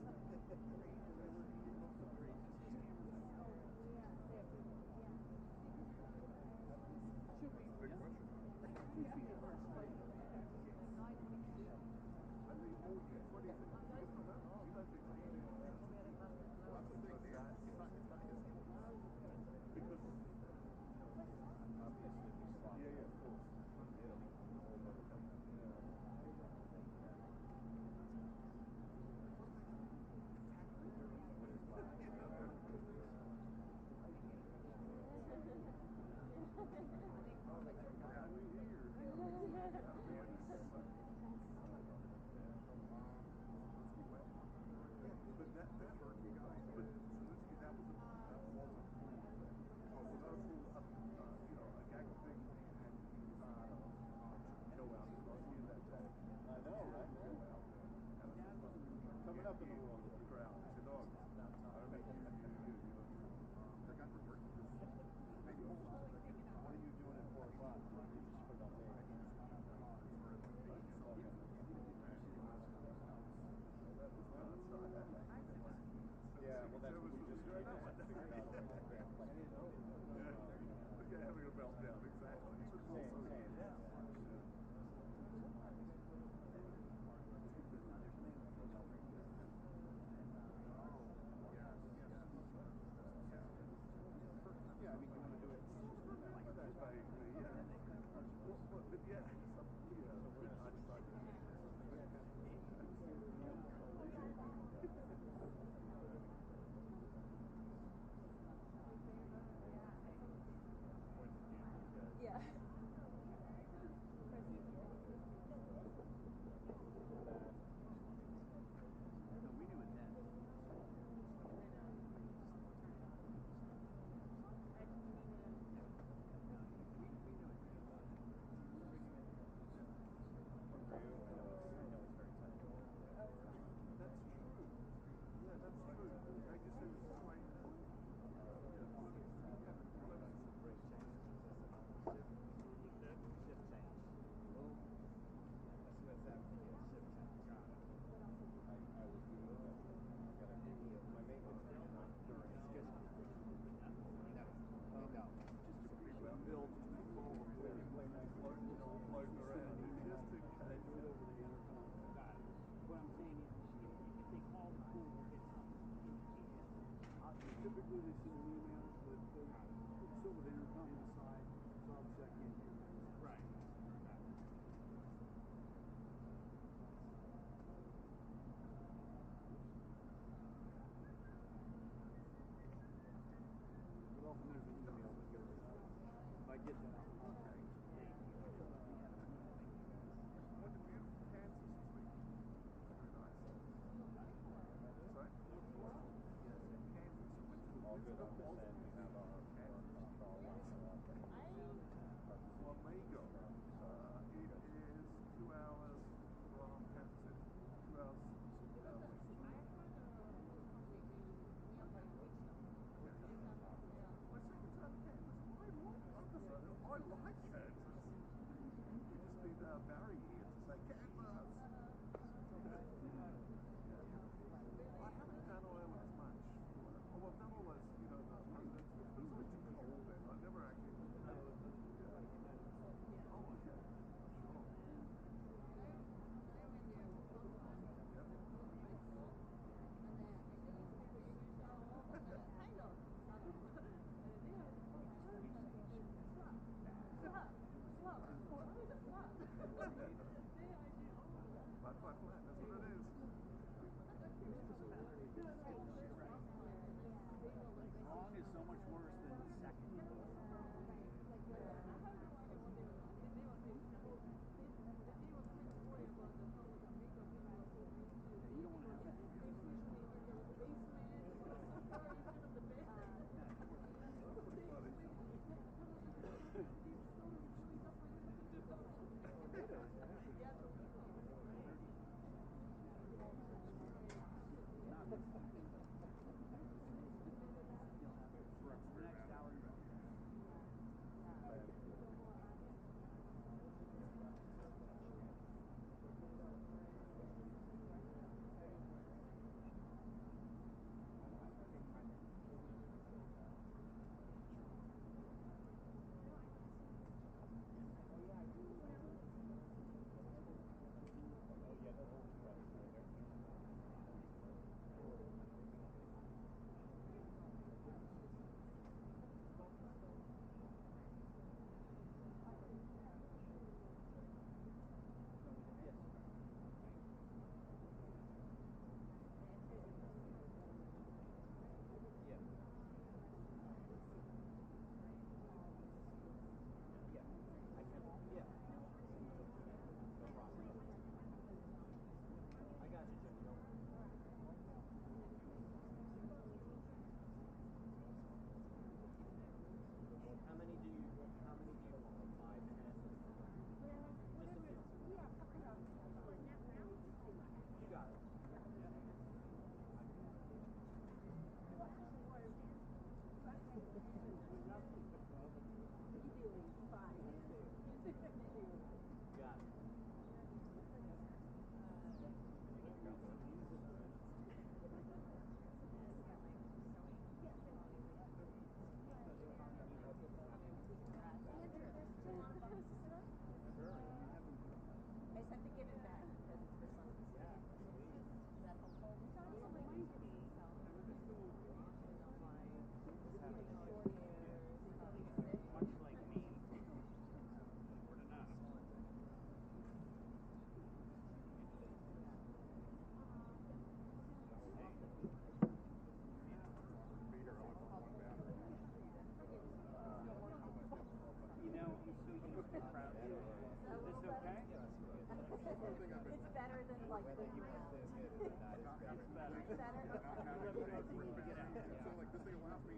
just make sure. Oh, yeah. Typically they send an email, but it's over the intercom inside, so I'll check in here. Right. But often there's an email that goes out. If I get that, I'll contact you. What a beautiful Kansas this week. Very nice. Sorry? Yes, in Kansas. I went to the All good. Wisdom I'm just saying we have our call Flamingo. It is 2 hours from Kansas City. 2 hours west. My second time in Kansas. I like Kansas. You just need Barry here to say Kansas. I haven't done Iowa as much. Oh, I've done all those, the presidential have to give it back because it's for something. Is that helpful? So it might be. Much like me. Or not. You know, I'm so used to crowd. Is this okay? It's better than like the It's better. It's better. So like this thing will have me.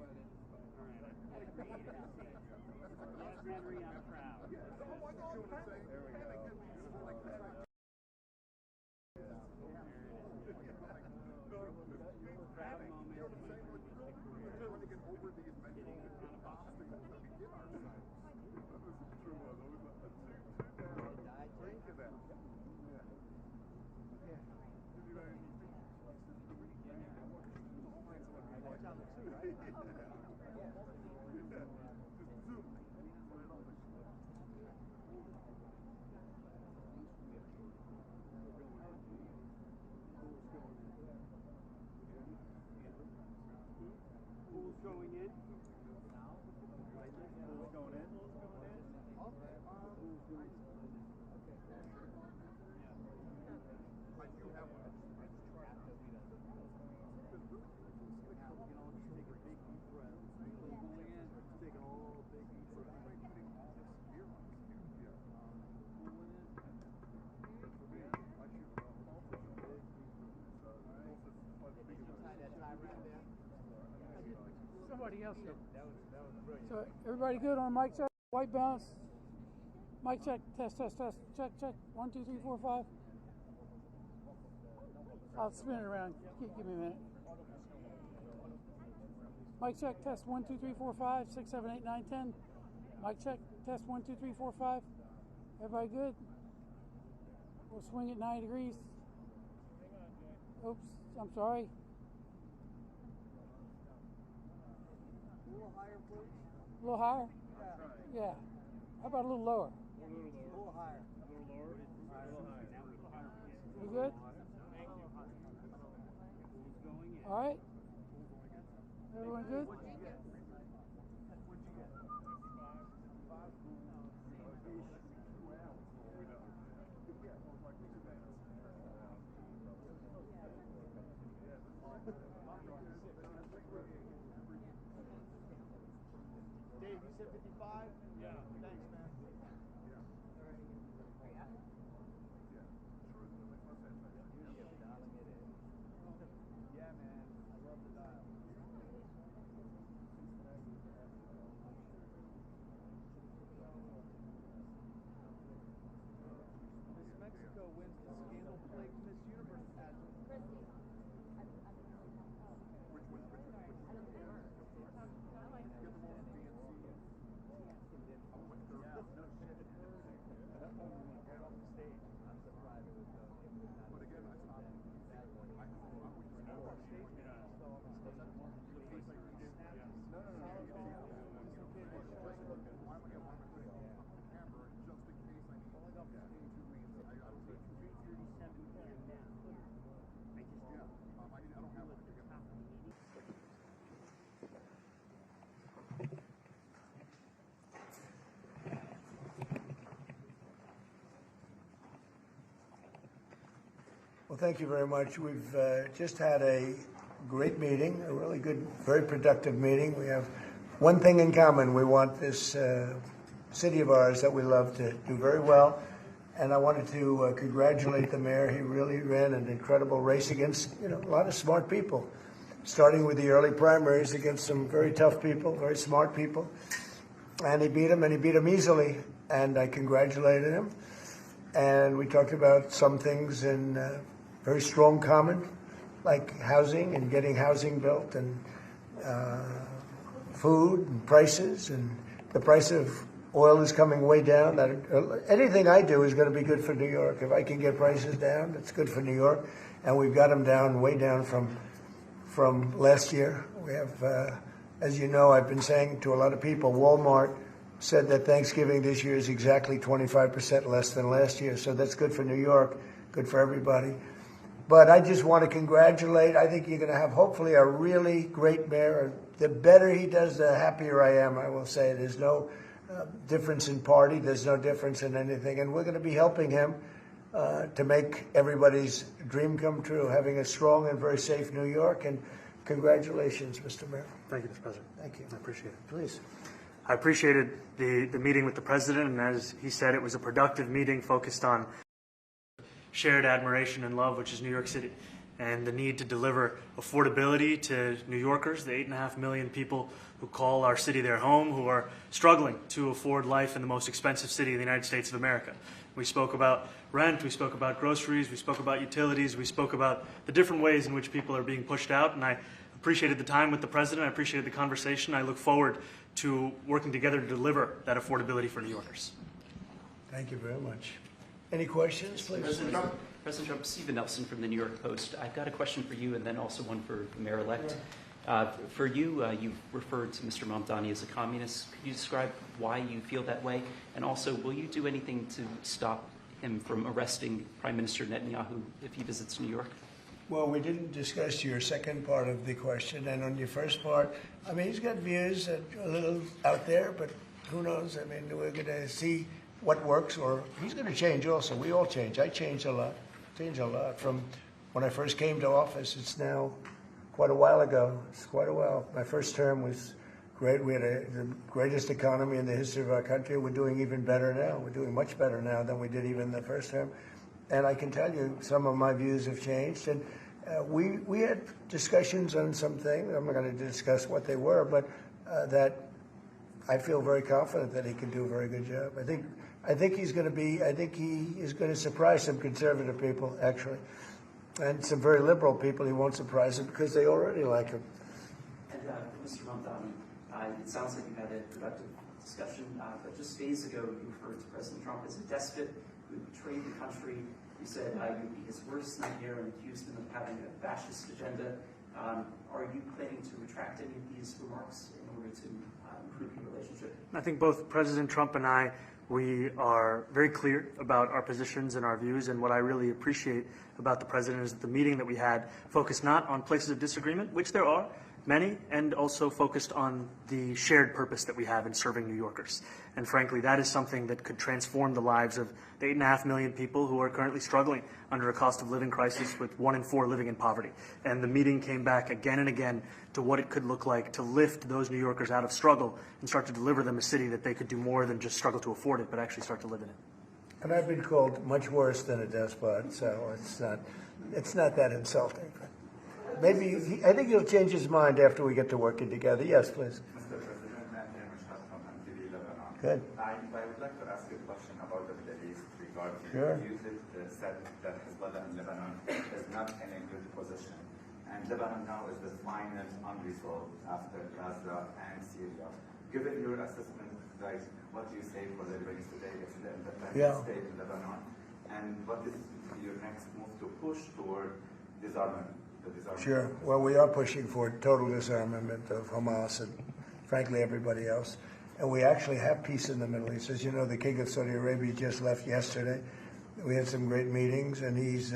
Yes, Henry, I'm proud. Oh my God! You know what I'm saying? There we go. Like that. Proud moment. We're trying to get over these mental obstacles that we give ourselves. That was true. Always a drink of that. Yeah. Pool's going in. Pool's going in. I do have one. I just tried not to. Because really, Just take a big deep breath. Going in. Just take a whole big deep breath. I'm putting all this gear on this kid. Yeah. Pulling in. For me, I shoot also some big deep Somebody else did. So everybody good on mic check? White balance. Mic check. Test. Check. 1, 2, 3, 4, 5. I'll spin it around. Give me a minute. Mic check. Test. 1, 2, 3, 4, 5, 6, 7, 8, 9, 10. Mic check. Test. 1, 2, 3, 4, 5. Everybody good? We'll swing at 90 degrees. Oops. I'm sorry. A little higher, please. A little higher? Yeah. How about a little lower? A little higher. A little lower. A little higher. You good? All right. Everyone good? What'd you get? 55? 2 ounce. Dave, you said 55? Yeah. Thanks, man. Yeah, man. I love the dial. Miss Mexico wins the scandal-plagued Miss Universe pageant. Well, thank you very much. We've just had a great meeting, a really good, very productive meeting. We have one thing in common. We want this city of ours that we love to do very well. And I wanted to congratulate the mayor. He really ran an incredible race against, a lot of smart people, starting with the early primaries against some very tough people, very smart people. And he beat them easily. And I congratulated him. And we talked about some things in very strong common, like housing and getting housing built, and food and prices, and the price of oil is coming way down. Anything I do is going to be good for New York. If I can get prices down, it's good for New York, and we've got them down, way down from last year. We have, as you know, I've been saying to a lot of people, Walmart said that Thanksgiving this year is exactly 25% less than last year. So that's good for New York, good for everybody. But I just want to congratulate. I think you're going to have hopefully a really great mayor. The better he does, the happier I am, I will say. There's no difference in party. There's no difference in anything. And we're going to be helping him to make everybody's dream come true, having a strong and very safe New York. And congratulations, Mr. Mayor. Thank you, Mr. President. Thank you. I appreciate it. Please. I appreciated the meeting with the president, and as he said, it was a productive meeting focused on shared admiration and love, which is New York City, and the need to deliver affordability to New Yorkers, the 8.5 million people who call our city their home, who are struggling to afford life in the most expensive city in the United States of America. We spoke about rent, we spoke about groceries, we spoke about utilities, we spoke about the different ways in which people are being pushed out, and I appreciated the time with the president, I appreciated the conversation. I look forward to working together to deliver that affordability for New Yorkers. Thank you very much. Any questions, please? President Trump, Stephen Nelson from the New York Post. I've got a question for you and then also one for the mayor-elect. For you, you've referred to Mr. Mamdani as a communist. Could you describe why you feel that way? And also, will you do anything to stop him from arresting Prime Minister Netanyahu if he visits New York? Well, we didn't discuss your second part of the question. And on your first part, I mean, he's got views that are a little out there, but who knows? I mean, we're going to see what works, or he's going to change also. We all change. I changed a lot. From when I first came to office. It's now quite a while ago. It's quite a while. My first term was great. We had the greatest economy in the history of our country. We're doing even better now. We're doing much better now than we did even the first term. And I can tell you some of my views have changed. And we had discussions on some things. I'm not going to discuss what they were, but that I feel very confident that he can do a very good job. I think he's going to be. I think he is going to surprise some conservative people, actually, and some very liberal people. He won't surprise them because they already like him. And Mr. Mamdani, it sounds like you had a productive discussion, but just days ago you referred to President Trump as a despot who betrayed the country. You said you would be his worst nightmare and accused him of having a fascist agenda. Are you planning to retract any of these remarks in order to improve your relationship? I think both President Trump and I, we are very clear about our positions and our views, and what I really appreciate about the president is that the meeting that we had focused not on places of disagreement, which there are many, and also focused on the shared purpose that we have in serving New Yorkers. And frankly, that is something that could transform the lives of the 8.5 million people who are currently struggling under a cost of living crisis, with 1 in 4 living in poverty. And the meeting came back again and again to what it could look like to lift those New Yorkers out of struggle and start to deliver them a city that they could do more than just struggle to afford it, but actually start to live in it. And I've been called much worse than a despot, so it's not that insulting. Maybe I think he'll change his mind after we get to working together. Yes, please. Mr. President, from MTV Lebanon. Good. I would like to ask you a question about the Middle East regarding you said that Hezbollah in Lebanon is not in a good position, and Lebanon now is the final unresolved after Gaza and Syria. Given your assessment, like what do you say for the Lebanese today if the independent state in Lebanon, and what is your next move to push toward disarmament? Sure. Well, we are pushing for total disarmament of Hamas and, frankly, everybody else. And we actually have peace in the Middle East. As you know, the King of Saudi Arabia just left yesterday. We had some great meetings, and he's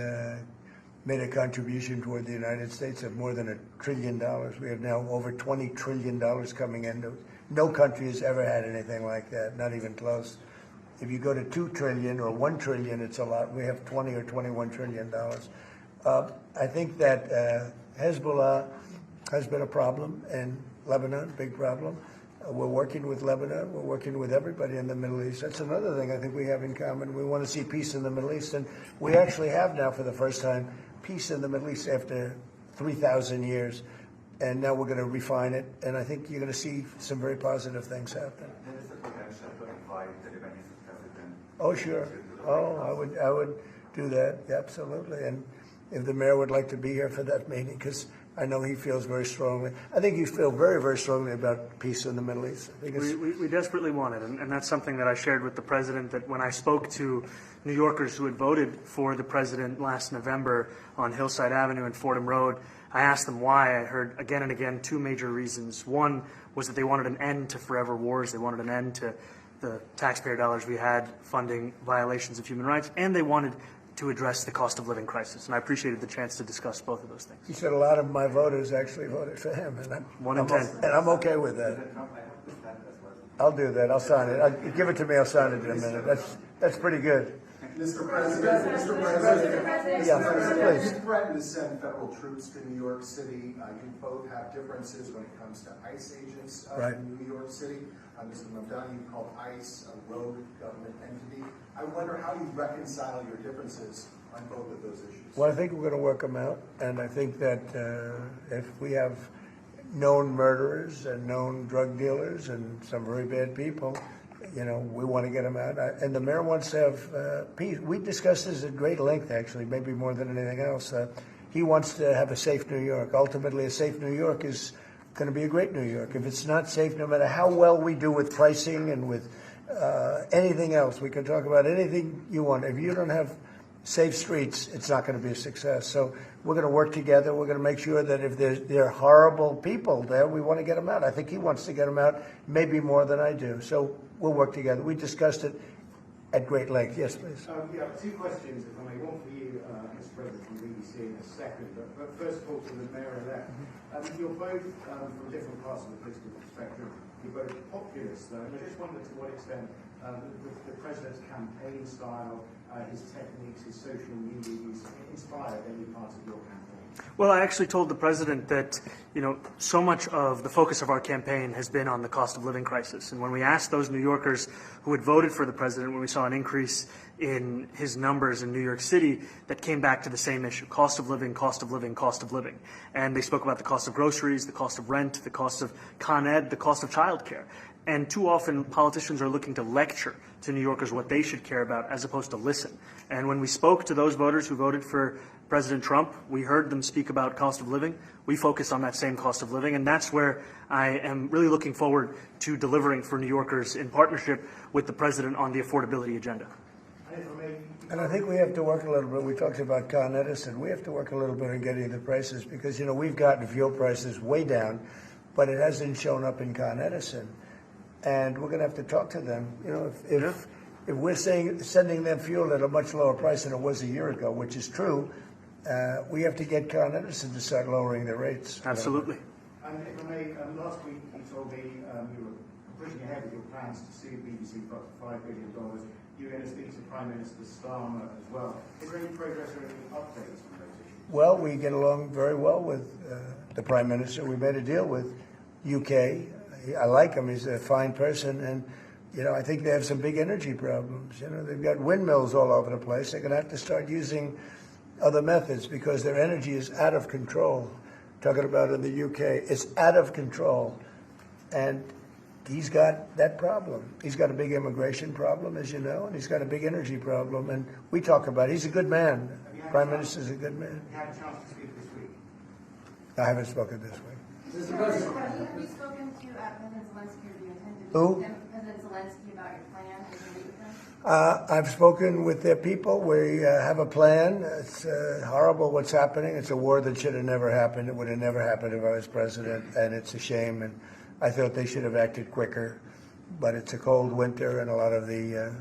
made a contribution toward the United States of more than $1 trillion. We have now over $20 trillion coming in. No country has ever had anything like that, not even close. If you go to 2 trillion or 1 trillion, it's a lot. We have 20 or 21 trillion dollars. I think that Hezbollah has been a problem in Lebanon, big problem. We're working with Lebanon. We're working with everybody in the Middle East. That's another thing I think we have in common. We want to see peace in the Middle East, and we actually have now for the first time peace in the Middle East after 3,000 years. And now we're going to refine it, and I think you're going to see some very positive things happen. There is a potential to invite the Lebanese president. Oh, sure. Oh, I would do that, absolutely. And if the mayor would like to be here for that meeting, because I know he feels very strongly. I think you feel very, very strongly about peace in the Middle East. I think we desperately want it, and that's something that I shared with the president, that when I spoke to New Yorkers who had voted for the president last November on Hillside Avenue and Fordham Road, I asked them why. I heard again and again two major reasons. One was that they wanted an end to forever wars. They wanted an end to the taxpayer dollars we had funding violations of human rights, and they wanted to address the cost of living crisis. And I appreciated the chance to discuss both of those things. He said a lot of my voters actually voted for him, and I'm okay with that. I'll do that. I'll sign it. Give it to me. I'll sign it in a minute. That's pretty good. Mr. President, yeah, please. You threatened to send federal troops to New York City. You both have differences when it comes to ICE agents in New York City. Mr. Mamdani, you called ICE a rogue government entity. I wonder how you reconcile your differences on both of those issues. Well, I think we're going to work them out, and I think that if we have known murderers and known drug dealers and some very bad people, you know, we want to get them out. And the mayor wants to have peace. We discussed this at great length, actually, maybe more than anything else. He wants to have a safe New York. Ultimately, a safe New York is going to be a great New York. If it's not safe, no matter how well we do with pricing and with anything else, we can talk about anything you want. If you don't have safe streets, it's not going to be a success. So we're going to work together. We're going to make sure that if there are horrible people there, we want to get them out. I think he wants to get them out, maybe more than I do. So we'll work together. We discussed it at great length. Yes, please. Yeah, two questions, if I may. One for you, Mr. President, from the BBC in a second. But first of all, to the mayor-elect. You're both from different parts of the political spectrum. You're both populists, though. And I just wondered to what extent the president's campaign style, his techniques, his social media use inspired any parts of your campaign. Well, I actually told the president that, you know, so much of the focus of our campaign has been on the cost of living crisis. And when we asked those New Yorkers who had voted for the president, when we saw an increase in his numbers in New York City, that came back to the same issue: cost of living, cost of living, cost of living. And they spoke about the cost of groceries, the cost of rent, the cost of Con Ed, the cost of childcare. And too often politicians are looking to lecture to New Yorkers what they should care about as opposed to listen. And when we spoke to those voters who voted for President Trump, we heard them speak about cost of living. We focus on that same cost of living, and that's where I am really looking forward to delivering for New Yorkers in partnership with the president on the affordability agenda. And I think we have to work a little bit. We talked about Con Edison. We have to work a little bit on getting the prices because, you know, we've gotten fuel prices way down, but it hasn't shown up in Con Edison. And we're going to have to talk to them. You know, if we're sending them fuel at a much lower price than it was a year ago, which is true, we have to get Con Edison to start lowering their rates. Absolutely. And if I may, last week you told me you were pushing ahead with your plans to sue BBC for up to $5 billion. You were going to speak to Prime Minister Starmer as well. Is there any progress or any updates on those issues? Well, we get along very well with the Prime Minister. We made a deal with UK. I like him. He's a fine person. And, you know, I think they have some big energy problems. You know, they've got windmills all over the place. They're going to have to start using other methods because their energy is out of control. Talking about in the UK, it's out of control. And he's got that problem. He's got a big immigration problem, as you know, and he's got a big energy problem. And we talk about it. He's a good man. Prime Minister's a good man. You had a chance to speak this week. I haven't spoken this week. Mr. President, have you spoken to President Zelensky, or do you intend to Who? speak to President Zelensky about your plan as a meet with him? I've spoken with their people. We have a plan. It's horrible what's happening. It's a war that should have never happened. It would have never happened if I was president, and it's a shame. And I thought they should have acted quicker. But it's a cold winter, and a lot of the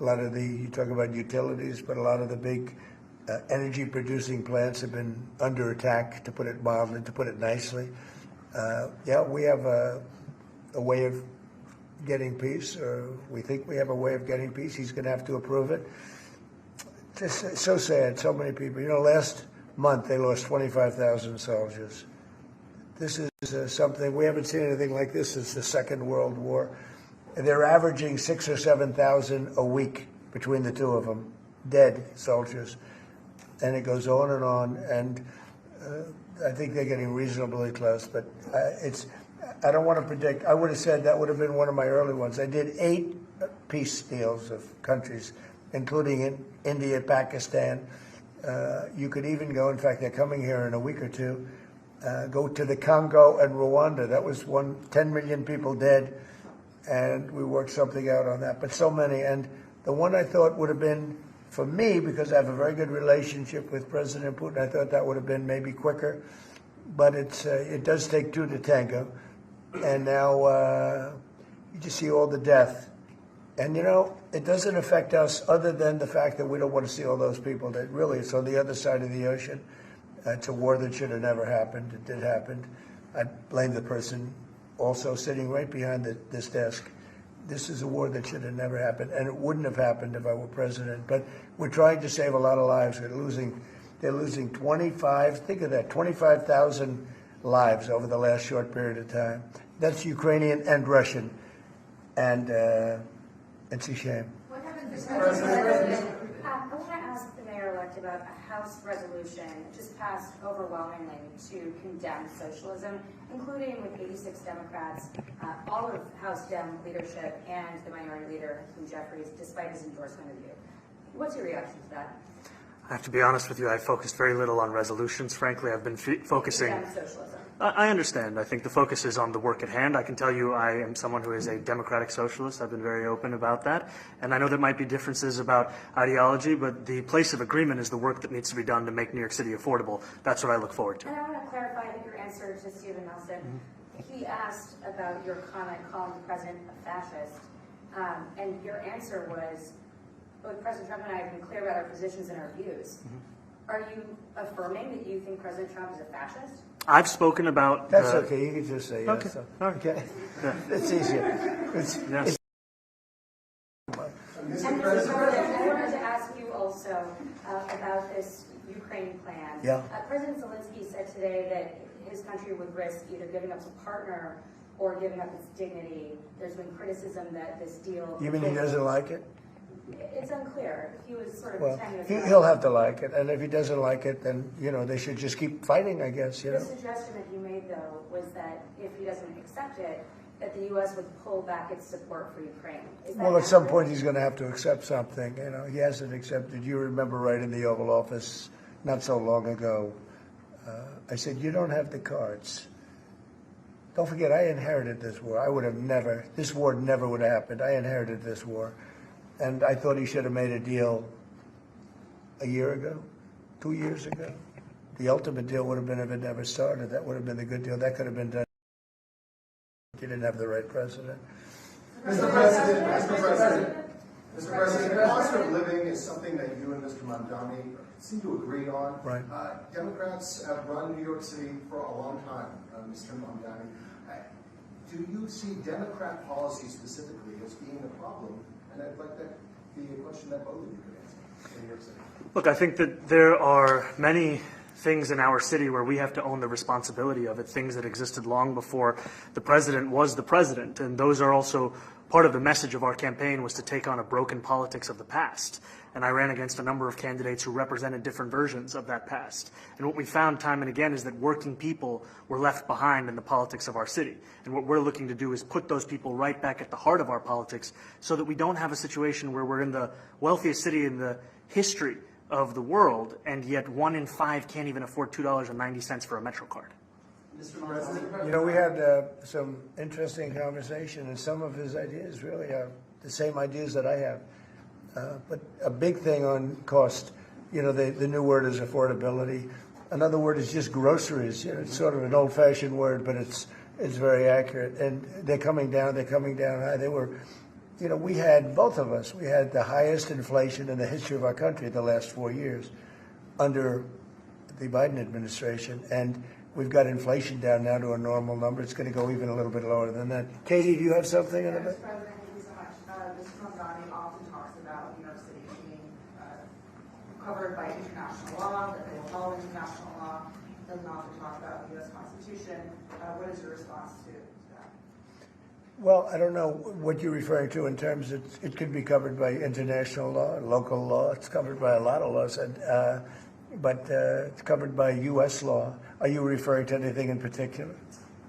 you talk about utilities, but a lot of the big energy-producing plants have been under attack, to put it mildly, to put it nicely. Yeah, we have a way of getting peace, or we think we have a way of getting peace. He's going to have to approve it. It's just so sad, so many people. You know, last month they lost 25,000 soldiers. This is something, we haven't seen anything like this since the Second World War. And they're averaging 6,000 or 7,000 a week between the two of them, dead soldiers. And it goes on, and I think they're getting reasonably close, but I don't want to predict. I would have said that would have been one of my early ones. I did 8 peace deals of countries, including in India, Pakistan. You could even go, in fact, they're coming here in a week or two, go to the Congo and Rwanda. That was 10 million people dead, and we worked something out on that. But so many, and the one I thought would have been, for me, because I have a very good relationship with President Putin, I thought that would have been maybe quicker, but it does take two to tango. And now you just see all the death. And, it doesn't affect us other than the fact that we don't want to see all those people that really, it's on the other side of the ocean. It's a war that should have never happened. It did happen. I blame the person also sitting right behind this desk. This is a war that should have never happened, and it wouldn't have happened if I were president. But we're trying to save a lot of lives. They're losing 25,000 lives over the last short period of time. That's Ukrainian and Russian, and it's a shame. What happens if President? I want to ask the mayor-elect about a House resolution just passed overwhelmingly to condemn socialism, including with 86 Democrats, all of House Dem leadership, and the minority leader, Hakeem Jeffries, despite his endorsement of you. What's your reaction to that? I have to be honest with you, I focused very little on resolutions. Frankly, I've been focusing... Socialism. I understand. I think the focus is on the work at hand. I can tell you I am someone who is a democratic socialist. I've been very open about that. And I know there might be differences about ideology, but the place of agreement is the work that needs to be done to make New York City affordable. That's what I look forward to. And I want to clarify your answer to Stephen Nelson. Mm-hmm. He asked about your comment calling the president a fascist. And your answer was, both President Trump and I have been clear about our positions and our views. Mm-hmm. Are you affirming that you think President Trump is a fascist? I've spoken about... That's okay. You can just say yes. Okay. So. Okay. Yeah. It's easier. Yes. And Mr. Zohran, I wanted to ask you also about this Ukraine plan. Yeah. President Zelensky said today that his country would risk either giving up a partner or giving up its dignity. There's been criticism that this deal... You mean he doesn't like it? It's unclear. He was sort of well, tenuous. He'll have to like it, and if he doesn't like it, then they should just keep fighting, I guess. The suggestion that you made, though, was that if he doesn't accept it, that the U.S. would pull back its support for Ukraine. Is that well, at some point he's going to have to accept something. He hasn't accepted. You remember right in the Oval Office not so long ago, I said, "You don't have the cards." Don't forget, I inherited this war. I would have never. This war never would have happened. I inherited this war. And I thought he should have made a deal a year ago, 2 years ago. The ultimate deal would have been if it never started. That would have been the good deal. That could have been done. He didn't have the right president. Mr. President, cost of living is something that you and Mr. Mamdani seem to agree on. Right. Democrats have run New York City for a long time, Mr. Mamdani. Do you see Democrat policy specifically as being a problem? And I'd like that to be a question that both of you could answer in New York City. Look, I think that there are many things in our city where we have to own the responsibility of it, things that existed long before the president was the president. And those are also part of the message of our campaign, was to take on a broken politics of the past. And I ran against a number of candidates who represented different versions of that past. And what we found time and again is that working people were left behind in the politics of our city. And what we're looking to do is put those people right back at the heart of our politics so that we don't have a situation where we're in the wealthiest city in the history of the world, and yet 1 in 5 can't even afford $2.90 for a Metro card. We had some interesting conversation, and some of his ideas really are the same ideas that I have. But a big thing on cost, the new word is affordability. Another word is just groceries. It's sort of an old-fashioned word, but it's very accurate. And they're coming down high. They were, we had, both of us, we had the highest inflation in the history of our country the last 4 years under the Biden administration. And we've got inflation down now to a normal number. It's going to go even a little bit lower than that. Katie, do you have something in it? Mr. President, thank you so much. Mr. Mamdani often talks about New York City being covered by international law, that they will follow international law. Doesn't often talk about the U.S. Constitution. What is your response to that? Well, I don't know what you're referring to in terms of it could be covered by international law, local law. It's covered by a lot of laws, but it's covered by U.S. law. Are you referring to anything in particular?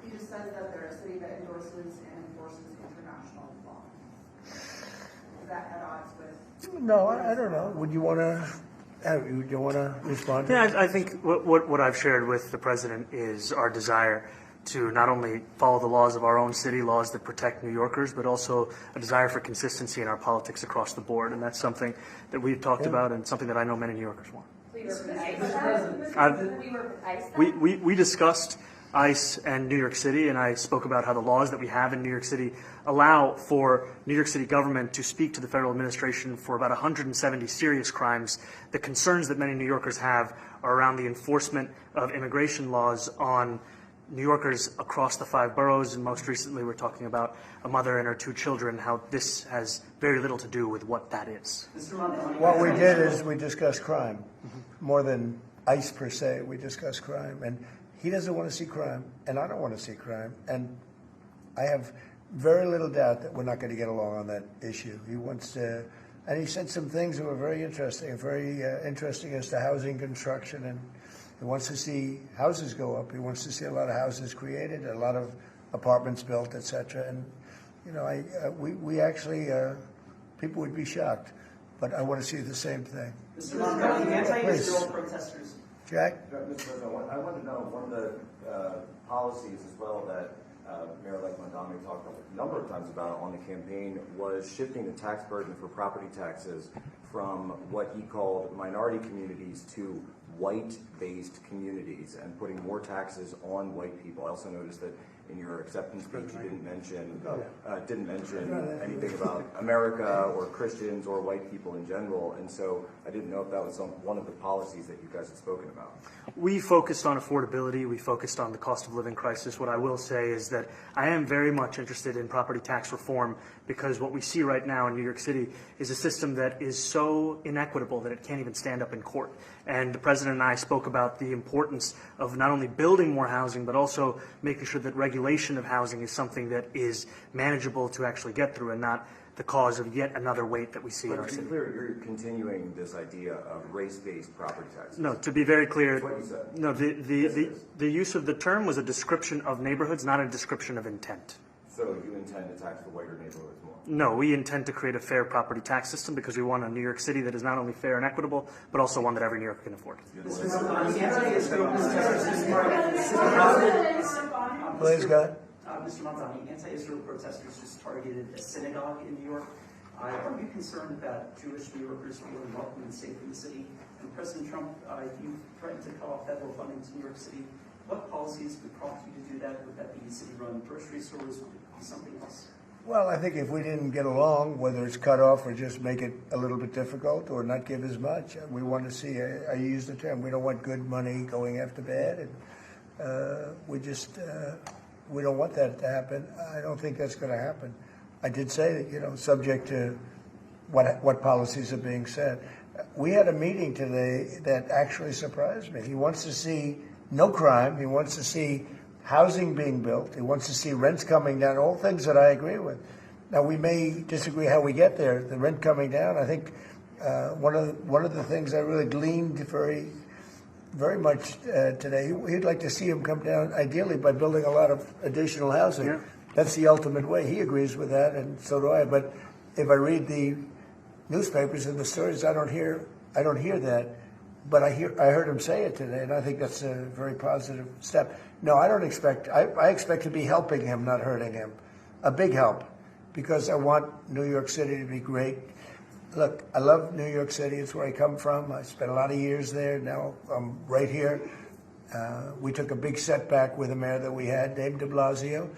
He just says that they're a city that endorses and enforces international law. Is that at odds with? No, I don't know. Would you want to respond? Yeah, I think what I've shared with the president is our desire to not only follow the laws of our own city, laws that protect New Yorkers, but also a desire for consistency in our politics across the board. And that's something that we've talked about and something that I know many New Yorkers want. We were with ICE. We discussed ICE and New York City, and I spoke about how the laws that we have in New York City allow for New York City government to speak to the federal administration for about 170 serious crimes. The concerns that many New Yorkers have are around the enforcement of immigration laws on New Yorkers across the 5 boroughs, and most recently we're talking about a mother and her 2 children, how this has very little to do with what that is. What we did is we discussed crime, more than ICE per se. We discussed crime, and he doesn't want to see crime, and I don't want to see crime, and I have very little doubt that we're not going to get along on that issue. He wants to, and he said some things that were very interesting as to housing construction, and he wants to see houses go up. He wants to see a lot of houses created, a lot of apartments built, etc. And you know, we actually people would be shocked, but I want to see the same thing. Mr. Mamdani, anti-Israel protesters. Jack? Mr. President, I want to know one of the policies as well that Mayor-elect Mamdani talked a number of times about on the campaign was shifting the tax burden for property taxes from what he called minority communities to white-based communities and putting more taxes on white people. I also noticed that in your acceptance speech you didn't mention anything about America or Christians or white people in general, and so I didn't know if that was one of the policies that you guys had spoken about. We focused on affordability. We focused on the cost of living crisis. What I will say is that I am very much interested in property tax reform, because what we see right now in New York City is a system that is so inequitable that it can't even stand up in court. And the President and I spoke about the importance of not only building more housing, but also making sure that regulation of housing is something that is manageable to actually get through and not the cause of yet another weight that we see in our city. To be clear, you're continuing this idea of race-based property taxes. No, to be very clear, that's what you said. No, the use of the term was a description of neighborhoods, not a description of intent. So you intend to tax the whiter neighborhoods more? No, we intend to create a fair property tax system because we want a New York City that is not only fair and equitable, but also one that every New Yorker can afford. Please, go ahead. Mr. Mamdani, anti-Israel protesters just targeted a synagogue in New York. Are you concerned about Jewish New Yorkers feeling welcome and safe in the city? And President Trump, you threatened to cut off federal funding to New York City. What policies would prompt you to do that? Would that be city-run grocery stores? Would it be something else? Well, I think if we didn't get along, whether it's cut off or just make it a little bit difficult or not give as much, we want to see, I use the term, we don't want good money going after bad. And we don't want that to happen. I don't think that's going to happen. I did say that, subject to what policies are being set. We had a meeting today that actually surprised me. He wants to see no crime. He wants to see housing being built. He wants to see rents coming down, all things that I agree with. Now, we may disagree how we get there. The rent coming down, I think one of the things I really gleaned very much today, he'd like to see him come down, ideally, by building a lot of additional housing. Yeah. That's the ultimate way. He agrees with that, and so do I. But if I read the newspapers and the stories, I don't hear that. But I heard him say it today, and I think that's a very positive step. No, I don't expect. I expect to be helping him, not hurting him. A big help, because I want New York City to be great. Look, I love New York City. It's where I come from. I spent a lot of years there. Now I'm right here. We took a big setback with the mayor that we had, named de Blasio.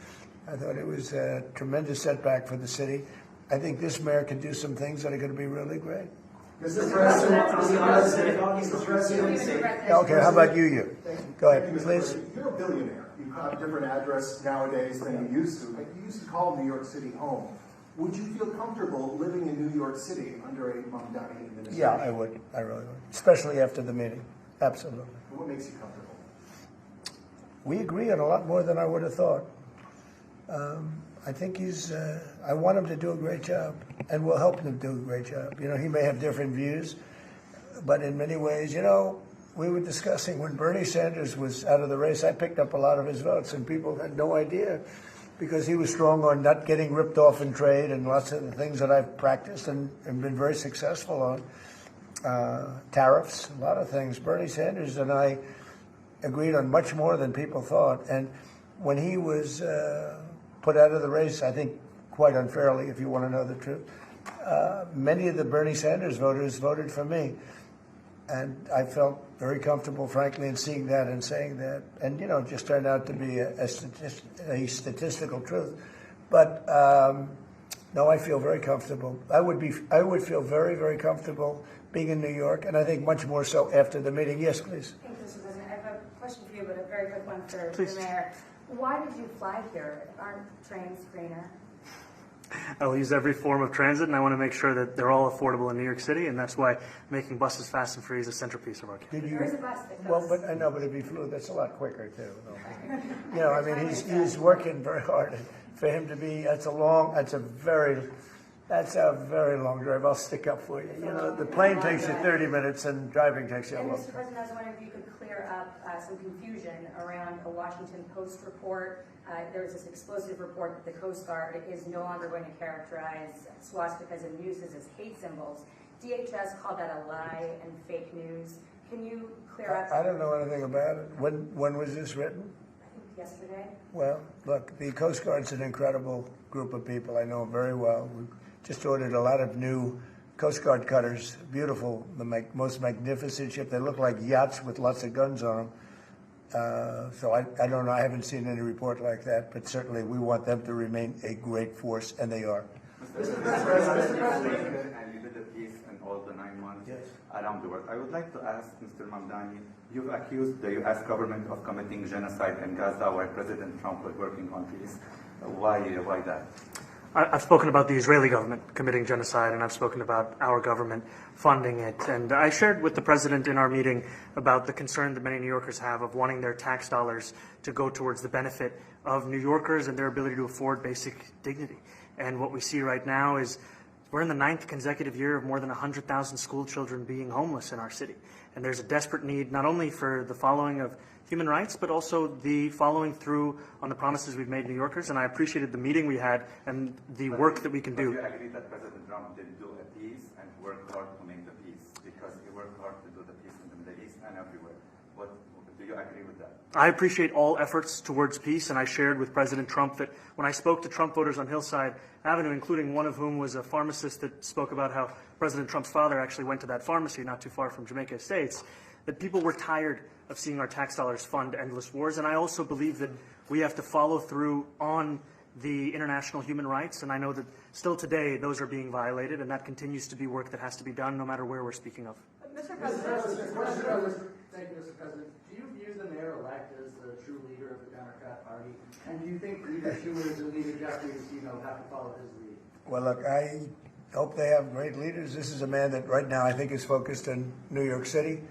I thought it was a tremendous setback for the city. I think this mayor can do some things that are going to be really great. Mr. President, okay, how about you? Go ahead, please. You're a billionaire. You have a different address nowadays than you used to, but you used to call New York City home. Would you feel comfortable living in New York City under a Mamdani administration? Yeah, I would. I really would. Especially after the meeting. Absolutely. What makes you comfortable? We agree on a lot more than I would have thought. I think I want him to do a great job, and we'll help him do a great job. He may have different views, but in many ways, we were discussing when Bernie Sanders was out of the race, I picked up a lot of his votes, and people had no idea, because he was strong on not getting ripped off in trade and lots of the things that I've practiced and been very successful on. Tariffs, a lot of things. Bernie Sanders and I agreed on much more than people thought. And when he was put out of the race, I think quite unfairly, if you want to know the truth, many of the Bernie Sanders voters voted for me. And I felt very comfortable, frankly, in seeing that and saying that. And, it just turned out to be a statistical truth. But, no, I feel very comfortable. I would feel very, very comfortable being in New York, and I think much more so after the meeting. Yes, please. Thank you, Mr. President. I have a question for you, but a very quick one for the mayor. Why did you fly here? Aren't trains greener? I'll use every form of transit, and I want to make sure that they're all affordable in New York City, and that's why making buses fast and free is a centerpiece of our campaign. There is a bus that goes. Well, but I know, but if he flew, that's a lot quicker too. I mean, he's working very hard. For him to be, that's a very long drive. I'll stick up for you. The plane takes you 30 minutes, and driving takes you a And long Mr. time. President, I was wondering if you could clear up some confusion around a Washington Post report. There was this explosive report that the Coast Guard is no longer going to characterize swastikas and muses as hate symbols. DHS called that a lie and fake news. Can you clear up? I don't know anything about it. When was this written? I think yesterday. Well, look, the Coast Guard's an incredible group of people. I know them very well. We just ordered a lot of new Coast Guard cutters, beautiful, the most magnificent ship. They look like yachts with lots of guns on them. So I don't know. I haven't seen any report like that, but certainly we want them to remain a great force, and they are. Mr. President, and you did a piece in all the 9 months around the world. I would like to ask Mr. Mamdani, you've accused the U.S. government of committing genocide in Gaza while President Trump was working on peace. Why that? I've spoken about the Israeli government committing genocide, and I've spoken about our government funding it. And I shared with the president in our meeting about the concern that many New Yorkers have of wanting their tax dollars to go towards the benefit of New Yorkers and their ability to afford basic dignity. And what we see right now is we're in the 9th consecutive year of more than 100,000 school children being homeless in our city. And there's a desperate need not only for the following of human rights, but also the following through on the promises we've made New Yorkers. And I appreciated the meeting we had and the work that we can do. Do you agree that President Trump did do a peace and worked hard to make the peace? Because he worked hard to do the peace in the Middle East and everywhere. Do you agree with that? I appreciate all efforts towards peace, and I shared with President Trump that when I spoke to Trump voters on Hillside Avenue, including one of whom was a pharmacist that spoke about how President Trump's father actually went to that pharmacy not too far from Jamaica Estates, that people were tired of seeing our tax dollars fund endless wars. And I also believe that we have to follow through on the international human rights. And I know that still today those are being violated, and that continues to be work that has to be done no matter where we're speaking of. Mr. President, thank you, Mr. President. Do you view the mayor-elect as the true leader of the Democrat Party? And do you think Leader Schumer and Leader Jeffries, have to follow his lead? Well, look, I hope they have great leaders. This is a man that right now I think is focused on New York City.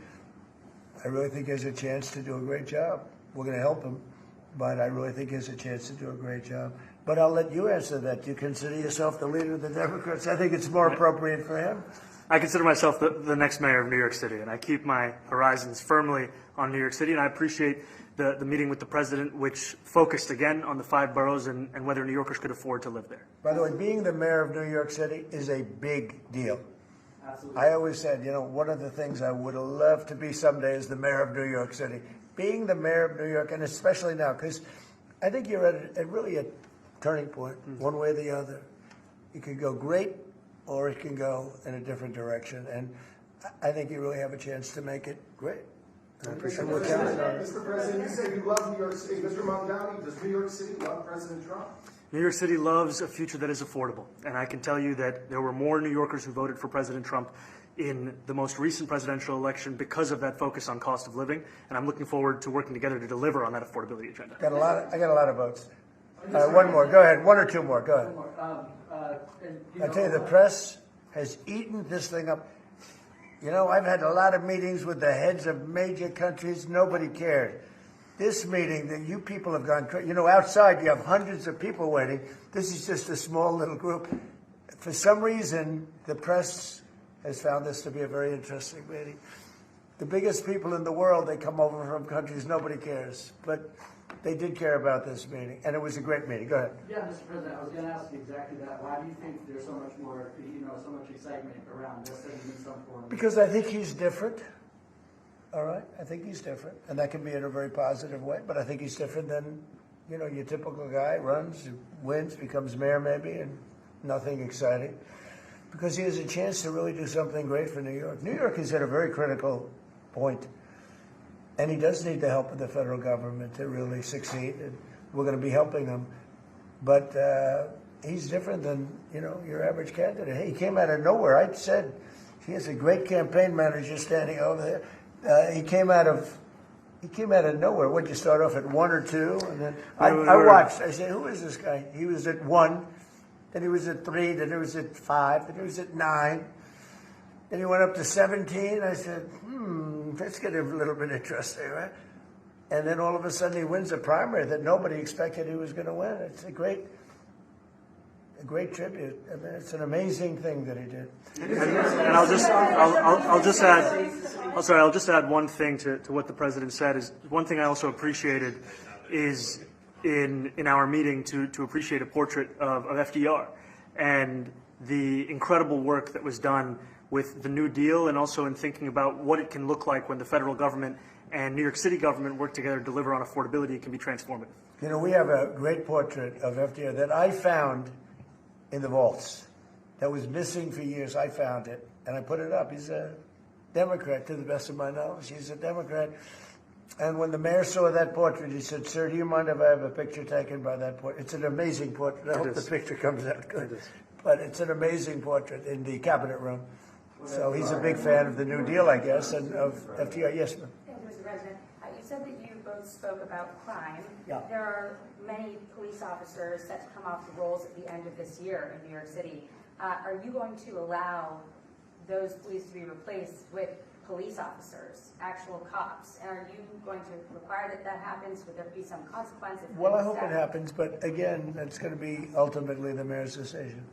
I really think he has a chance to do a great job. We're going to help him, but I really think he has a chance to do a great job. But I'll let you answer that. Do you consider yourself the leader of the Democrats? I think it's more appropriate for him. I consider myself the next mayor of New York City, and I keep my horizons firmly on New York City, and I appreciate the meeting with the president, which focused again on the 5 boroughs and whether New Yorkers could afford to live there. By the way, being the mayor of New York City is a big deal. Absolutely. I always said, one of the things I would love to be someday is the mayor of New York City. Being the mayor of New York, and especially now, because I think you're at really a turning point, one way or the other. It could go great, or it can go in a different direction. And I think you really have a chance to make it great. Mr. President, you said you love New York City. Mr. Mamdani, does New York City love President Trump? New York City loves a future that is affordable. And I can tell you that there were more New Yorkers who voted for President Trump in the most recent presidential election because of that focus on cost of living. And I'm looking forward to working together to deliver on that affordability agenda. I got a lot of votes. One more. Go ahead. 1 or 2 more. Go ahead. I tell you, the press has eaten this thing up. I've had a lot of meetings with the heads of major countries. Nobody cared. This meeting that you people have gone crazy. Outside you have hundreds of people waiting. This is just a small little group. For some reason, the press has found this to be a very interesting meeting. The biggest people in the world, they come over from countries nobody cares. But they did care about this meeting, and it was a great meeting. Go ahead. Yeah, Mr. President, I was going to ask you exactly that. Why do you think there's so much more, so much excitement around this in some form? Because I think he's different. All right? I think he's different. And that can be in a very positive way, but I think he's different than, your typical guy, runs, wins, becomes mayor maybe, and nothing exciting. because he has a chance to really do something great for New York. New York is at a very critical point, and he does need the help of the federal government to really succeed, and we're going to be helping him. But he's different than, you know, your average candidate. He came out of nowhere. I said he has a great campaign manager standing over there. He came out of nowhere. Would you start off at 1 or 2? And then I watched. I said, who is this guy? He was at 1, then he was at 3, then he was at 5, then he was at 9. Then he went up to 17. I said, that's getting a little bit interesting, right? And then all of a sudden he wins a primary that nobody expected he was going to win. It's a great tribute. I mean, it's an amazing thing that he did. And I'll just add one thing to what the president said. Is one thing I also appreciated is in our meeting to appreciate a portrait of FDR and the incredible work that was done with the New Deal, and also in thinking about what it can look like when the federal government and New York City government work together to deliver on affordability. It can be transformative. You know, we have a great portrait of FDR that I found in the vaults that was missing for years. I found it, and I put it up. He's a Democrat, to the best of my knowledge. He's a Democrat. And when the mayor saw that portrait, he said, "Sir, do you mind if I have a picture taken by that portrait?" It's an amazing portrait. I hope the picture comes out good. But it's an amazing portrait in the cabinet room. So he's a big fan of the New Deal, I guess, and of FDR. Yes, ma'am. Thank you, Mr. President. You said that you both spoke about crime. Yeah. There are many police officers set to come off the rolls at the end of this year in New York City. Are you going to allow those police to be replaced with police officers, actual cops? And are you going to require that that happens? Would there be some consequence? Well, I hope it happens, but again, that's going to be ultimately the mayor's decision.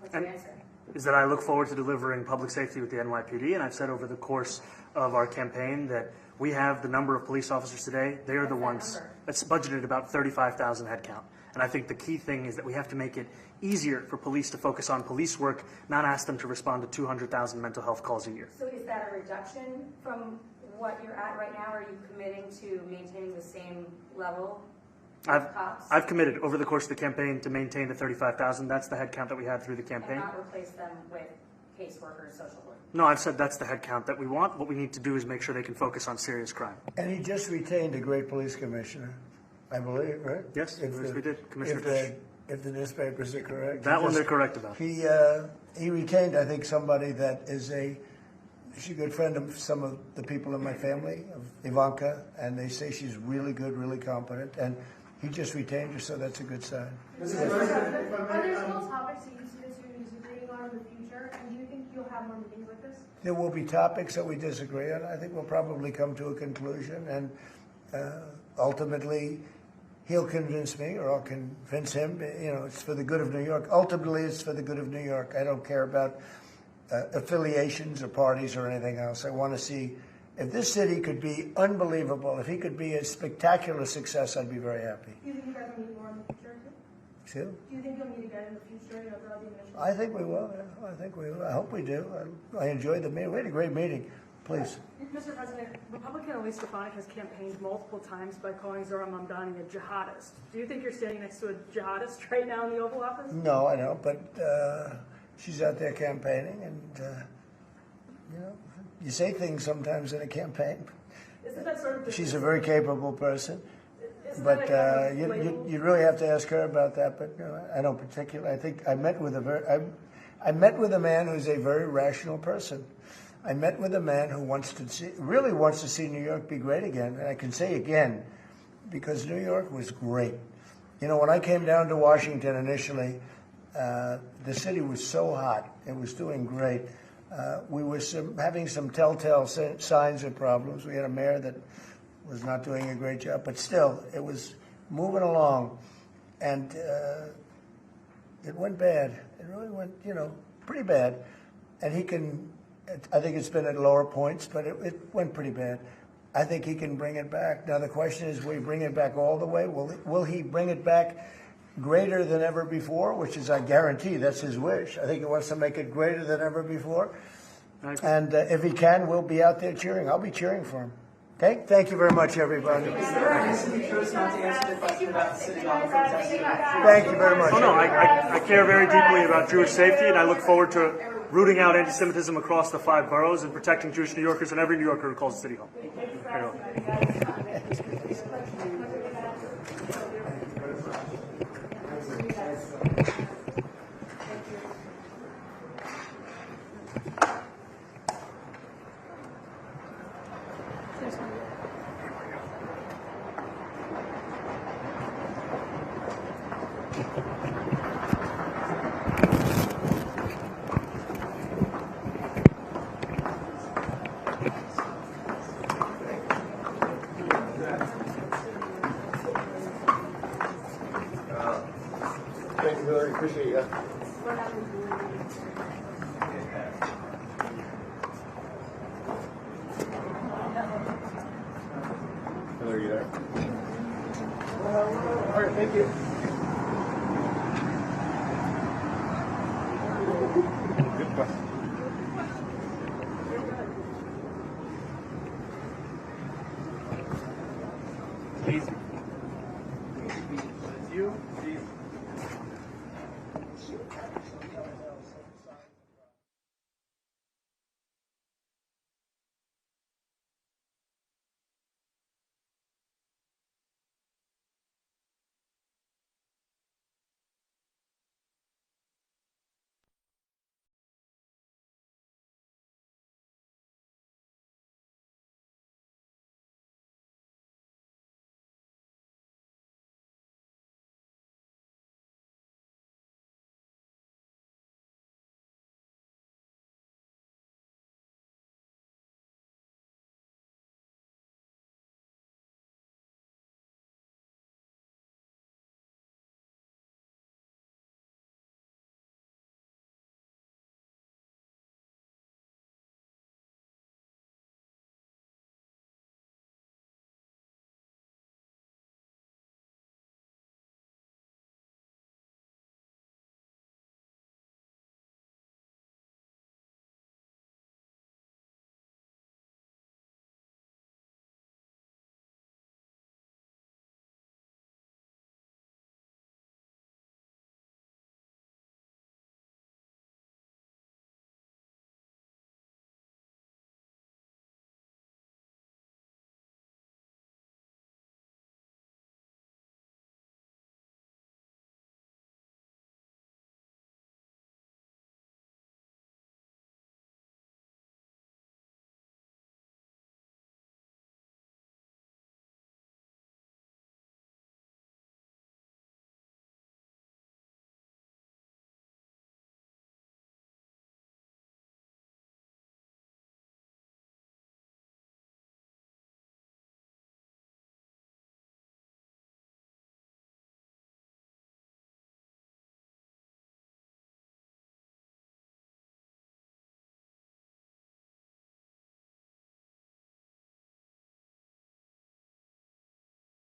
What's your answer? Is that I look forward to delivering public safety with the NYPD, and I've said over the course of our campaign that we have the number of police officers today. They are the ones that's budgeted about 35,000 headcount. And I think the key thing is that we have to make it easier for police to focus on police work, not ask them to respond to 200,000 mental health calls a year. So is that a reduction from what you're at right now? Are you committing to maintaining the same level of cops? I've committed over the course of the campaign to maintain the 35,000. That's the headcount that we had through the campaign. And not replace them with caseworkers, social work? No, I've said that's the headcount that we want. What we need to do is make sure they can focus on serious crime. And he just retained a great police commissioner, I believe, right? Yes, we did. Commissioner Fish. If the newspapers are correct. That one they're correct about. He retained, I think, somebody that is she's a good friend of some of the people in my family, of Ivanka, and they say she's really good, really competent, and he just retained her, so that's a good sign. Are there still topics that you see that you're disagreeing on in the future, and do you think you'll have more meetings like this? There will be topics that we disagree on. I think we'll probably come to a conclusion, and ultimately he'll convince me, or I'll convince him. You know, it's for the good of New York. Ultimately, it's for the good of New York. I don't care about affiliations or parties or anything else. I want to see if this city could be unbelievable, if he could be a spectacular success, I'd be very happy. Do you think you guys will meet more in the future? Excuse me? Do you think you'll meet again in the future, throughout the administration? I think we will. Yeah. I think we will. I hope we do. I enjoyed the meeting. We had a great meeting. Please. Mr. President, Republican Elise Stefanik has campaigned multiple times by calling Zohran Mamdani a jihadist. Do you think you're standing next to a jihadist right now in the Oval Office? No, I don't. But she's out there campaigning, and you know, you say things sometimes in a campaign. Isn't that sort of She's a very capable person, but you really have to ask her about that. But I don't particularly. I think I met with a man who's a very rational person. I met with a man who really wants to see New York be great again. And I can say again, because New York was great. You know, when I came down to Washington initially, the city was so hot. It was doing great. We were having some telltale signs of problems. We had a mayor that was not doing a great job, but still, it was moving along. And it went bad. It really went, pretty bad. And I think it's been at lower points, but it went pretty bad. I think he can bring it back. Now the question is, will he bring it back all the way? Will he bring it back greater than ever before? Which is, I guarantee, that's his wish. I think he wants to make it greater than ever before. And if he can, we'll be out there cheering. I'll be cheering for him. Okay, thank you very much, everybody. Is there a reason you chose not to answer the question about the city hall for testing? Thank you very much. Oh, no, I care very deeply about Jewish safety, and I look forward to rooting out anti-Semitism across the 5 boroughs and protecting Jewish New Yorkers and every New Yorker who calls the city home. Very well. Thank you, Hillary. Appreciate you. Hillary, you there? All right, thank you. Good question. Easy.